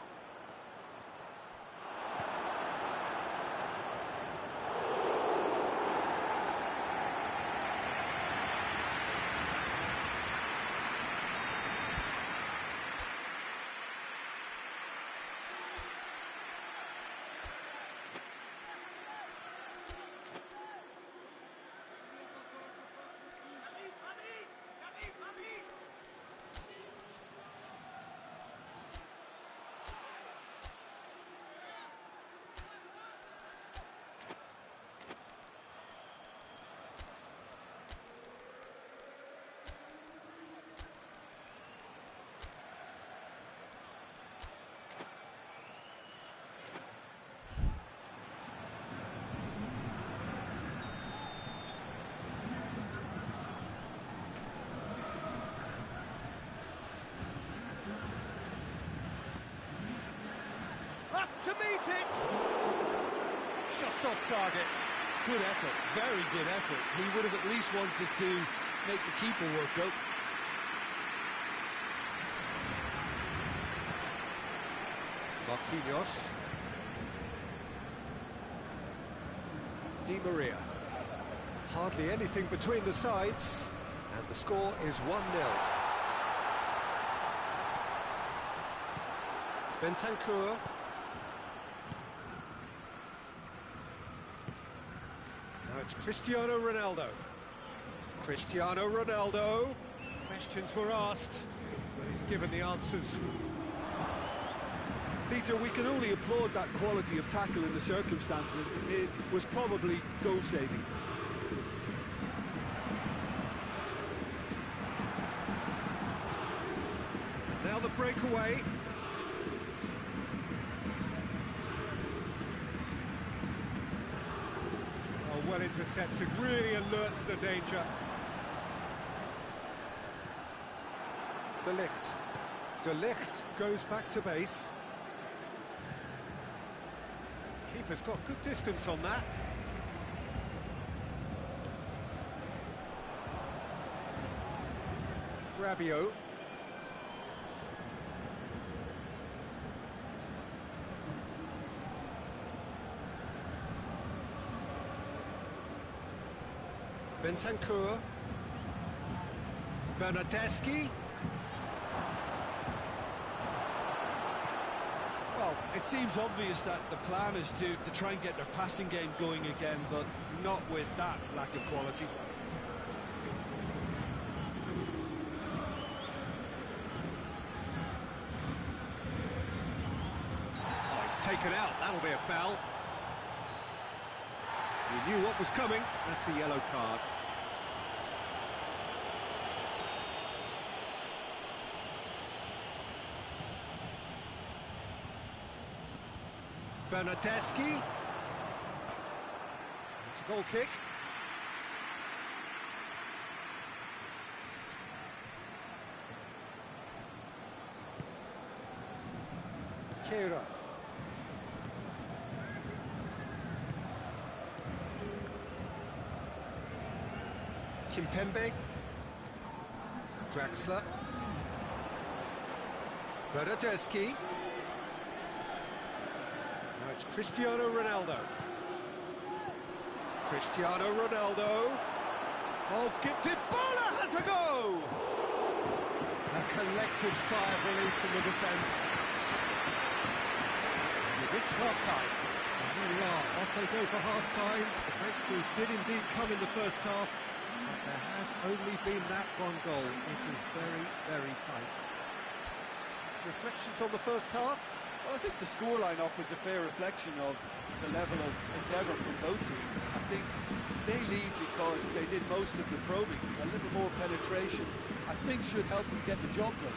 To meet it! Just off target. Good effort, very good effort. He would have at least wanted to make the keeper work out. Marquinhos. Di Maria. Hardly anything between the sides, and the score is 1-0. Bentancur. Now it's Cristiano Ronaldo. Cristiano Ronaldo. Questions were asked, but he's given the answers. Peter, we can only applaud that quality of tackle in the circumstances. It was probably goal-saving. away. Oh, well intercepted, really alert to the danger. De Ligt. De Ligt goes back to base. Keeper's got good distance on that. Rabiot. Bentancur. Bernardeschi. Well, it seems obvious that the plan is to try and get their passing game going again, but not with that lack of quality. Oh, he's taken out. That'll be a foul. He knew what was coming. That's a yellow card. Bernardeschi. It's a goal kick. Kehrer. Kimpembe. Draxler. Bernardeschi. Now it's Cristiano Ronaldo. Cristiano Ronaldo. Oh, gifted Bola has a go! A collective sigh of relief from the defence. We've reached half-time. Here we are, off they go for half-time. The breakthrough did indeed come in the first half, but there has only been that one goal. It is very, very tight. Reflections on the first half? Well, I think the scoreline offers a fair reflection of the level of endeavour from both teams. I think they lead because they did most of the probing. A little more penetration, I think, should help them get the job done.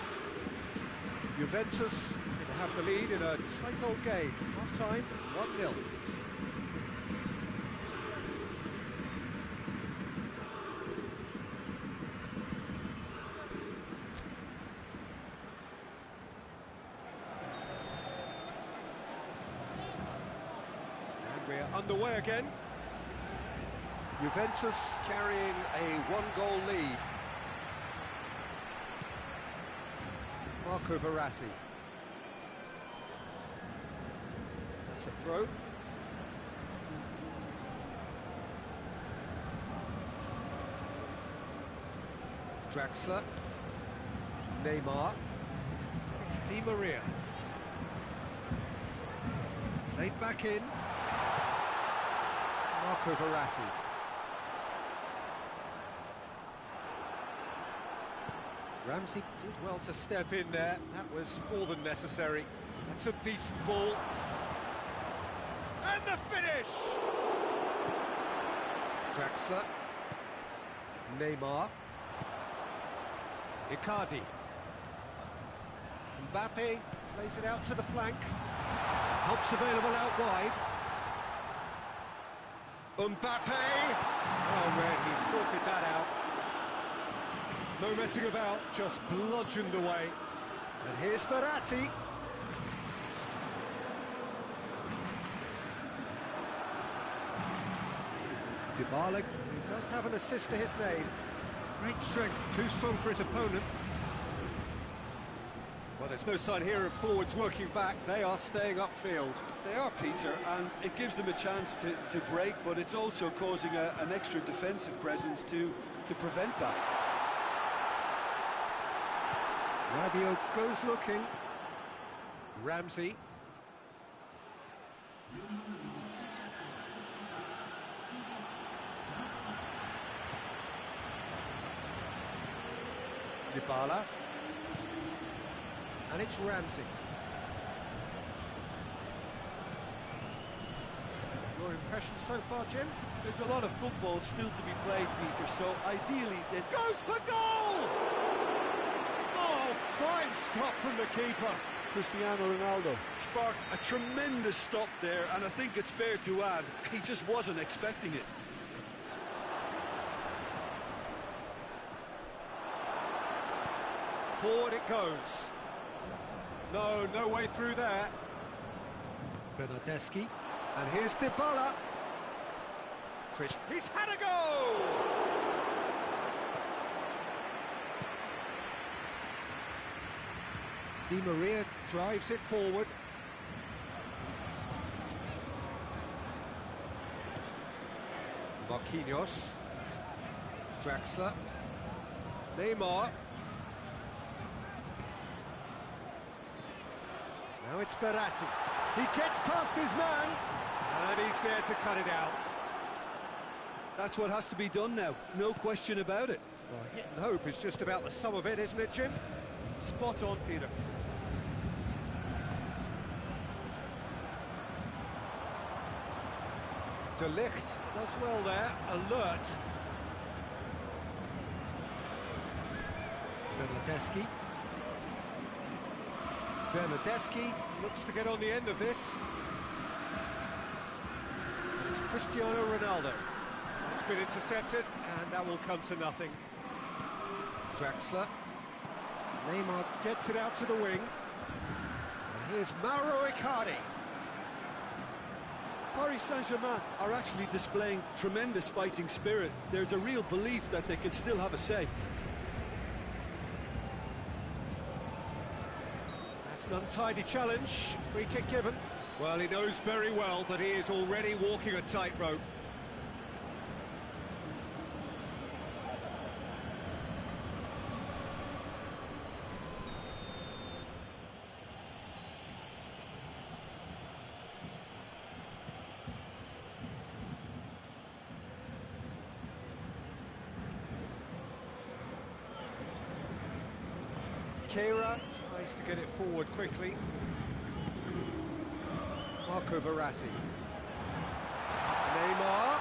Juventus have the lead in a tight old game. Half-time, 1-0. We're underway again. Juventus carrying a one-goal lead. Marco Verratti. That's a throw. Draxler. Neymar. It's Di Maria. Played back in. Marco Verratti. Ramsey did well to step in there. That was more than necessary. That's a decent ball. And the finish! Draxler. Neymar. Icardi. Mbappe plays it out to the flank. Help's available out wide. Mbappe! Oh, man, he sorted that out. No messing about, just bludgeoned away. And here's Verratti. Dybala, he does have an assist to his name. Great strength, too strong for his opponent. Well, there's no sign here of forwards working back. They are staying upfield. They are, Peter, and it gives them a chance to break, but it's also causing an extra defensive presence to prevent that. Rabiot goes looking. Ramsey. Dybala. And it's Ramsey. Your impression so far, Jim? There's a lot of football still to be played, Peter, so ideally... Goes for goal! Oh, fine stop from the keeper. Cristiano Ronaldo sparked a tremendous stop there, and I think it's fair to add, he just wasn't expecting it. Forward it goes. No way through there. Bernardeschi. And here's Dybala. He's had a go! Di Maria drives it forward. Marquinhos. Draxler. Neymar. Now it's Verratti. He gets past his man, and he's there to cut it out. That's what has to be done now, no question about it. Well, hit and hope is just about the sum of it, isn't it, Jim? Spot on, Peter. De Ligt does well there, alert. Bernardeschi looks to get on the end of this. And it's Cristiano Ronaldo. It's been intercepted, and that will come to nothing. Draxler. Neymar gets it out to the wing. And here's Mauro Icardi. Paris Saint-Germain are actually displaying tremendous fighting spirit. There's a real belief that they can still have a say. That's an untidy challenge. Free kick given. Well, he knows very well that he is already walking a tightrope. Kehra tries to get it forward quickly. Marco Verratti. Neymar,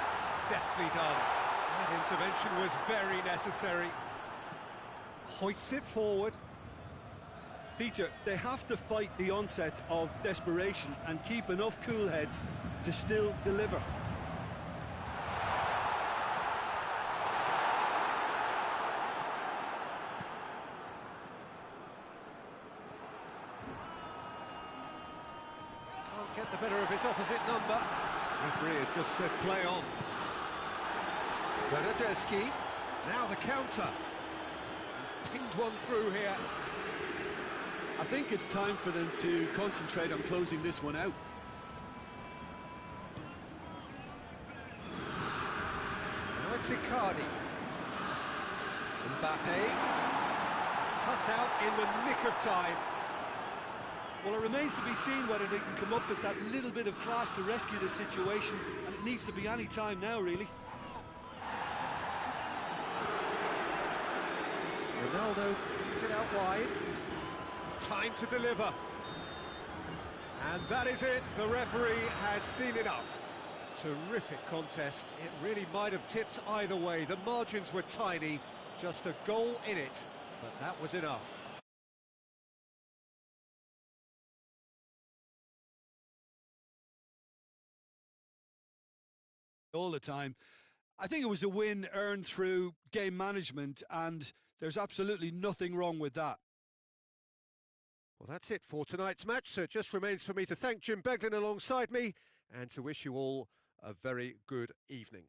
deftly done. That intervention was very necessary. Hoists it forward. Peter, they have to fight the onset of desperation and keep enough cool heads to still deliver. Get the better of his opposite number. Referee has just said play on. Bernardeschi, now the counter. He's pinged one through here. I think it's time for them to concentrate on closing this one out. Now it's Icardi. Mbappe. Cut out in the nick of time. Well, it remains to be seen whether they can come up with that little bit of class to rescue the situation, and it needs to be any time now, really. Ronaldo kicks it out wide. Time to deliver. And that is it. The referee has seen enough. Terrific contest. It really might have tipped either way. The margins were tiny, just a goal in it, but that was enough. All the time. I think it was a win earned through game management, and there's absolutely nothing wrong with that. Well, that's it for tonight's match, so it just remains for me to thank Jim Beglin alongside me and to wish you all a very good evening.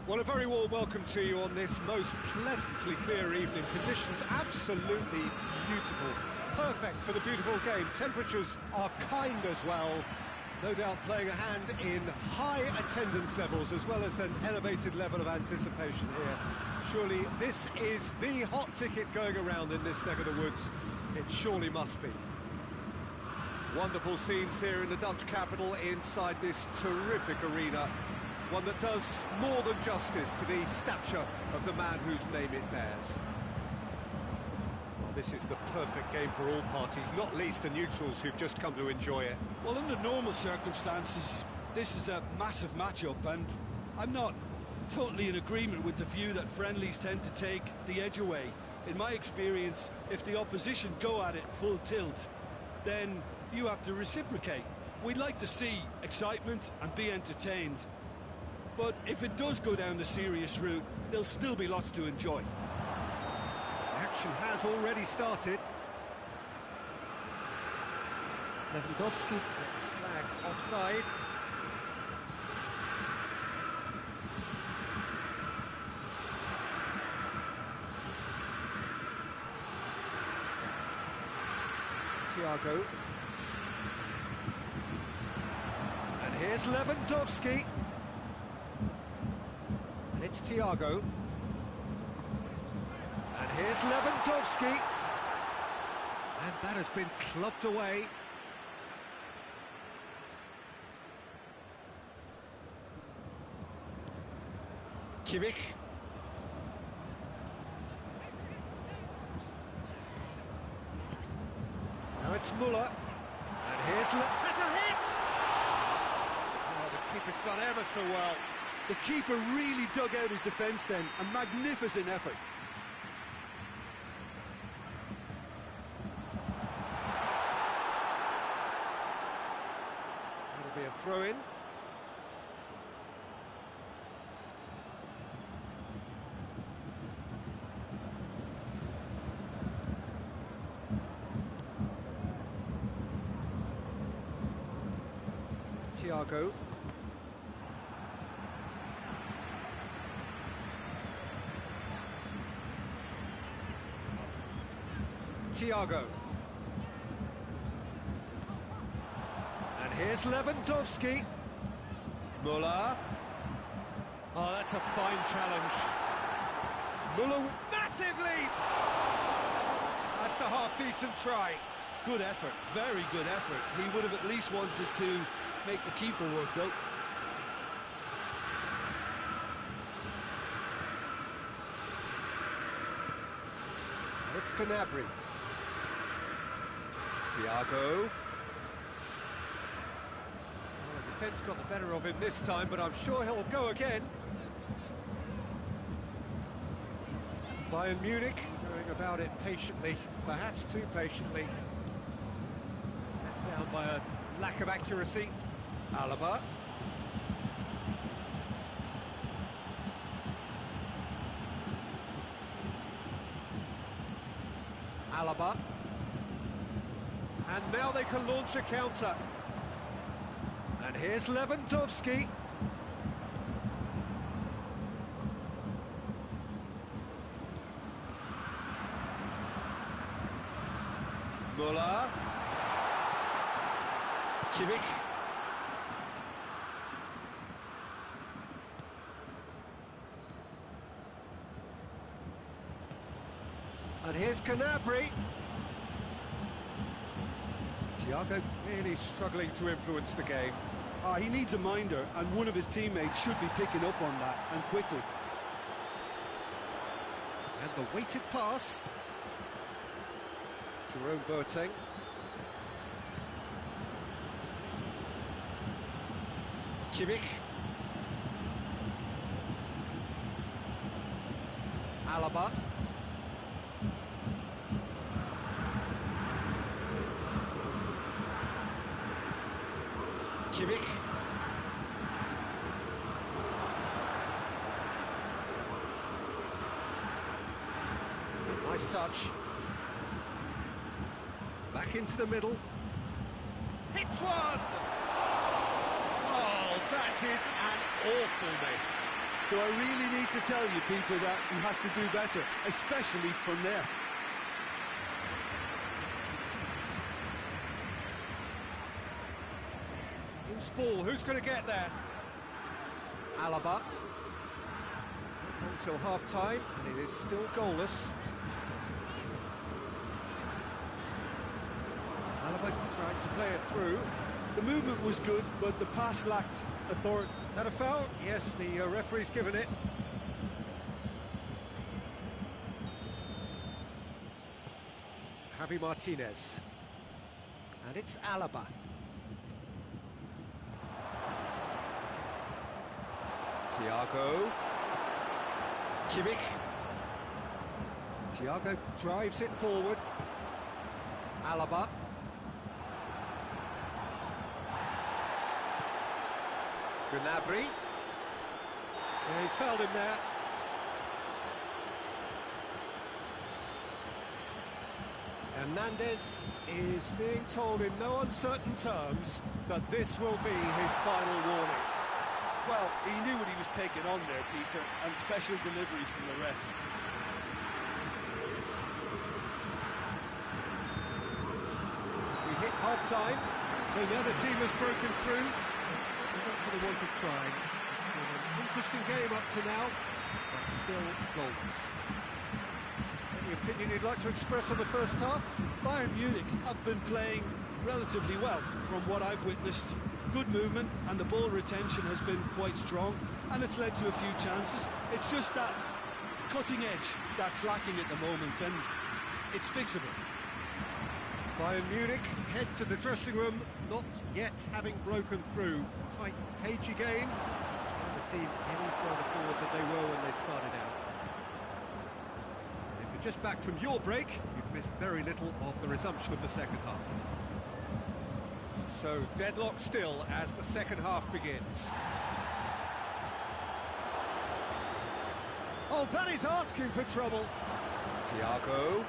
Well, a very warm welcome to you on this most pleasantly clear evening. Conditions absolutely beautiful. Perfect for the beautiful game. Temperatures are kind as well. No doubt playing a hand in high attendance levels as well as an elevated level of anticipation here. Surely this is the hot ticket going around in this neck of the woods. It surely must be. Wonderful scenes here in the Dutch capital inside this terrific arena. One that does more than justice to the stature of the man whose name it bears. Well, this is the perfect game for all parties, not least the neutrals who've just come to enjoy it. Well, under normal circumstances, this is a massive matchup, and I'm not totally in agreement with the view that friendlies tend to take the edge away. In my experience, if the opposition go at it full tilt, then you have to reciprocate. We'd like to see excitement and be entertained. But if it does go down the serious route, there'll still be lots to enjoy. The action has already started. Lewandowski gets flagged offside. Thiago. And here's Lewandowski. It's Thiago. And here's Lewandowski. And that has been clubbed away. Kimmich. Now it's Muller. And here's has a hit! Oh, the keeper's done ever so well. The keeper really dug out his defence then, a magnificent effort. That'll be a throw-in. Thiago. Thiago. And here's Lewandowski. Muller. Oh, that's a fine challenge. Muller, massive leap! That's a half-decent try. Good effort, very good effort. He would have at least wanted to make the keeper work, though. And it's Gnabry. Thiago. Well, the defence got the better of him this time, but I'm sure he'll go again. Bayern Munich going about it patiently, perhaps too patiently. Let down by a lack of accuracy. Alaba. Alaba. And now they can launch a counter. And here's Lewandowski. Muller. Kimmich. And here's Gnabry. Thiago really struggling to influence the game. He needs a minder, and one of his teammates should be picking up on that, and quickly. And the weighted pass. Jerome Boateng. Kimmich. Alaba. Kimmich. Nice touch. Back into the middle. Hits one! Oh, that is an awful miss. Do I really need to tell you, Peter, that he has to do better, especially from there? Loose ball, who's going to get there? Alaba. Until half-time, and it is still goalless. Alaba tried to play it through. The movement was good, but the pass lacked authority. That a foul? Yes, the referee's given it. Javi Martinez. And it's Alaba. Thiago. Kimmich. Thiago drives it forward. Alaba. Gnabry. Yeah, he's fouled him there. Hernandez is being told in no uncertain terms that this will be his final warning. Well, he knew what he was taking on there, Peter, and special delivery from the ref. We hit half-time, so the other team has broken through. Not for the want of trying. It's been an interesting game up to now, but still goals. Any opinion you'd like to express on the first half? Bayern Munich have been playing relatively well from what I've witnessed. Good movement, and the ball retention has been quite strong, and it's led to a few chances. It's just that cutting edge that's lacking at the moment, and it's fixable. Bayern Munich head to the dressing room, not yet having broken through. Tight, cagey game, and the team any further forward than they were when they started out. If you're just back from your break, you've missed very little of the resumption of the second half. So, deadlock still as the second half begins. Oh, that is asking for trouble. Thiago.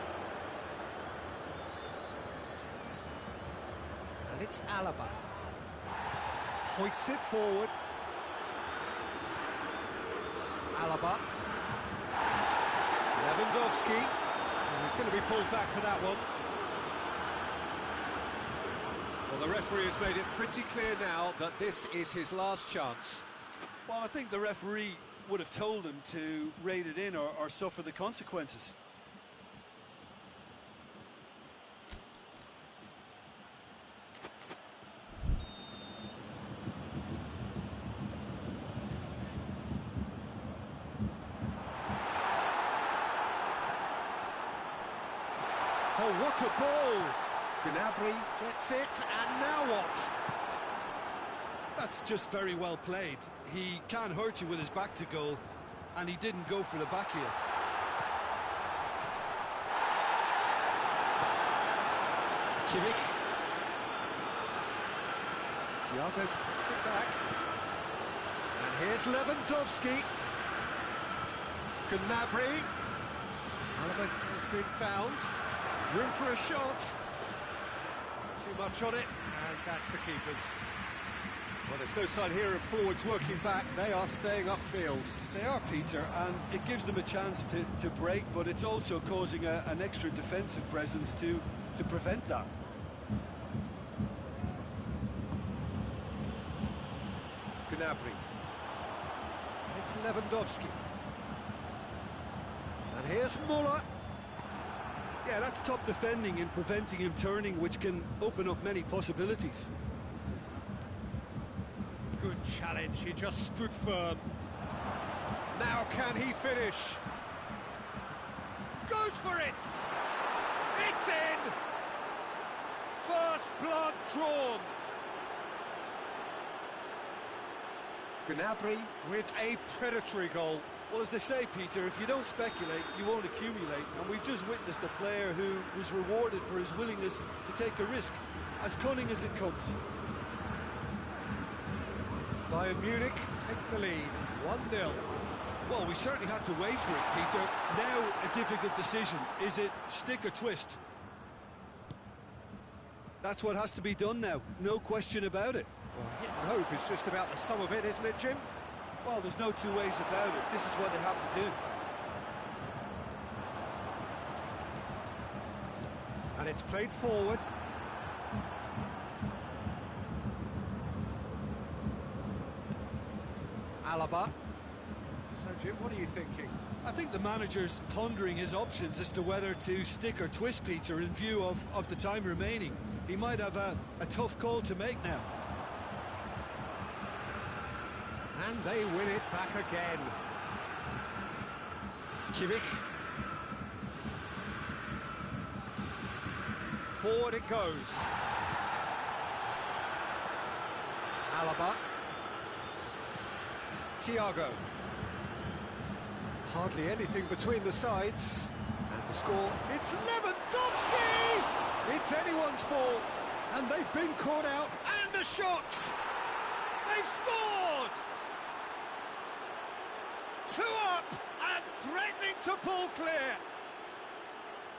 And it's Alaba. Hoists it forward. Alaba. Lewandowski. And he's going to be pulled back for that one. Well, the referee has made it pretty clear now that this is his last chance. Well, I think the referee would have told him to rate it in or suffer the consequences. Oh, what a ball! Gnabry gets it, and now what? That's just very well played. He can't hurt you with his back to goal, and he didn't go for the back heel. Kimmich. Thiago puts it back. And here's Lewandowski. Gnabry. Alaba has been found. Room for a shot. Too much on it, and that's the keepers. Well, there's no sign here of forwards working back. They are staying upfield. They are, Peter, and it gives them a chance to break, but it's also causing an extra defensive presence to prevent that. Gnabry. And it's Lewandowski. And here's Muller. Yeah, that's top defending and preventing him turning, which can open up many possibilities. Good challenge, he just stood firm. Now can he finish? Goes for it! It's in! First blood drawn! Gnabry with a predatory goal. Well, as they say, Peter, if you don't speculate, you won't accumulate. And we've just witnessed a player who was rewarded for his willingness to take a risk, as cunning as it comes. Bayern Munich take the lead, 1-0. Well, we certainly had to wait for it, Peter. Now, a difficult decision. Is it stick or twist? That's what has to be done now, no question about it. Well, hit and hope is just about the sum of it, isn't it, Jim? Well, there's no two ways about it. This is what they have to do. And it's played forward. Alaba. So, Jim, what are you thinking? I think the manager's pondering his options as to whether to stick or twist Peter in view of the time remaining. He might have a tough call to make now. And they win it back again. Kimmich. Forward it goes. Alaba. Thiago. Hardly anything between the sides. And the score, it's Lewandowski! It's anyone's ball. And they've been caught out. And a shot! They've scored! 2 up and threatening to pull clear.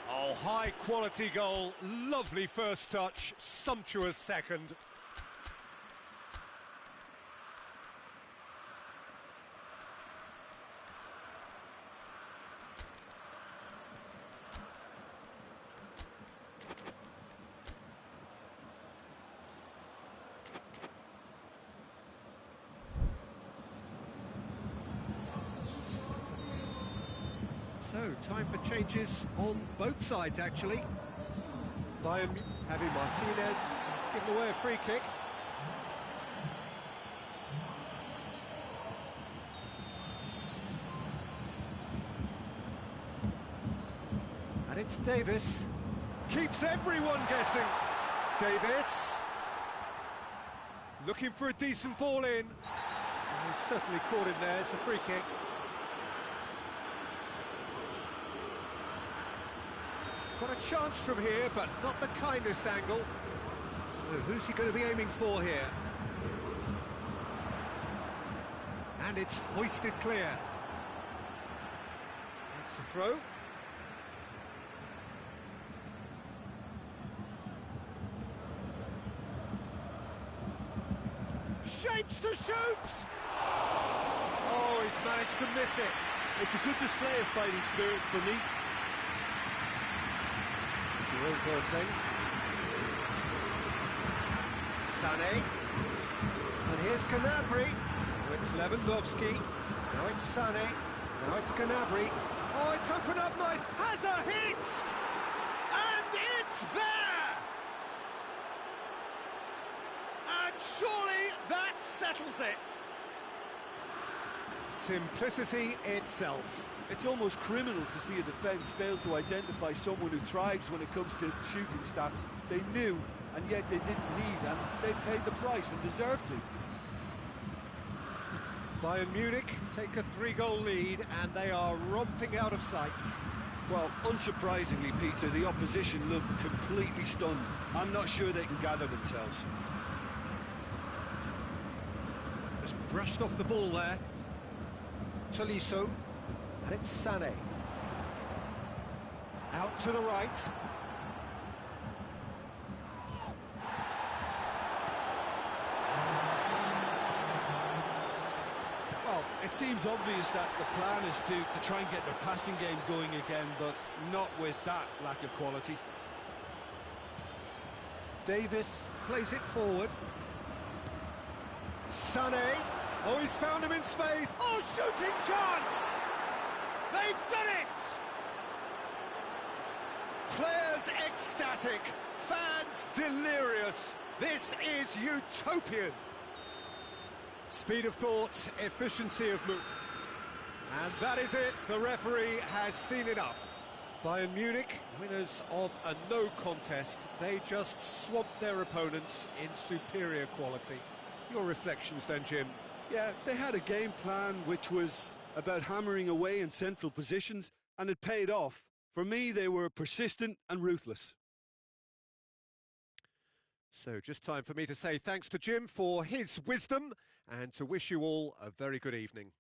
Oh, high quality goal, lovely first touch, sumptuous second. So, time for changes on both sides, actually. Bayern having Martinez, he's given away a free kick. And it's Davis. Keeps everyone guessing. Davis. Looking for a decent ball in. And he's certainly caught him there, it's a free kick. Got a chance from here, but not the kindest angle. So who's he going to be aiming for here? And it's hoisted clear. That's the throw. Shapes to shoot! Oh, he's managed to miss it. It's a good display of fighting spirit for me. Sané, and here's Gnabry. Now it's Lewandowski. Now it's Sané. Now it's Gnabry. Oh, it's opened up nice. Has a hit, and it's there. And surely that settles it. Simplicity itself. It's almost criminal to see a defence fail to identify someone who thrives when it comes to shooting stats. They knew, and yet they didn't heed, and they've paid the price and deserve to. Bayern Munich take a 3-goal lead, and they are romping out of sight. Well, unsurprisingly, Peter, the opposition look completely stunned. I'm not sure they can gather themselves. Just brushed off the ball there. Tolisso. And it's Sané. Out to the right. Well, it seems obvious that the plan is to try and get their passing game going again, but not with that lack of quality. Davis plays it forward. Sané. Oh, he's found him in space. Oh, shooting chance! They've done it! Players ecstatic, fans delirious. This is utopian. Speed of thought, efficiency of movement. And that is it, the referee has seen enough. Bayern Munich, winners of a no contest, they just swamped their opponents in superior quality. Your reflections then, Jim? Yeah, they had a game plan which was about hammering away in central positions, and it paid off. For me, they were persistent and ruthless. So just time for me to say thanks to Jim for his wisdom and to wish you all a very good evening.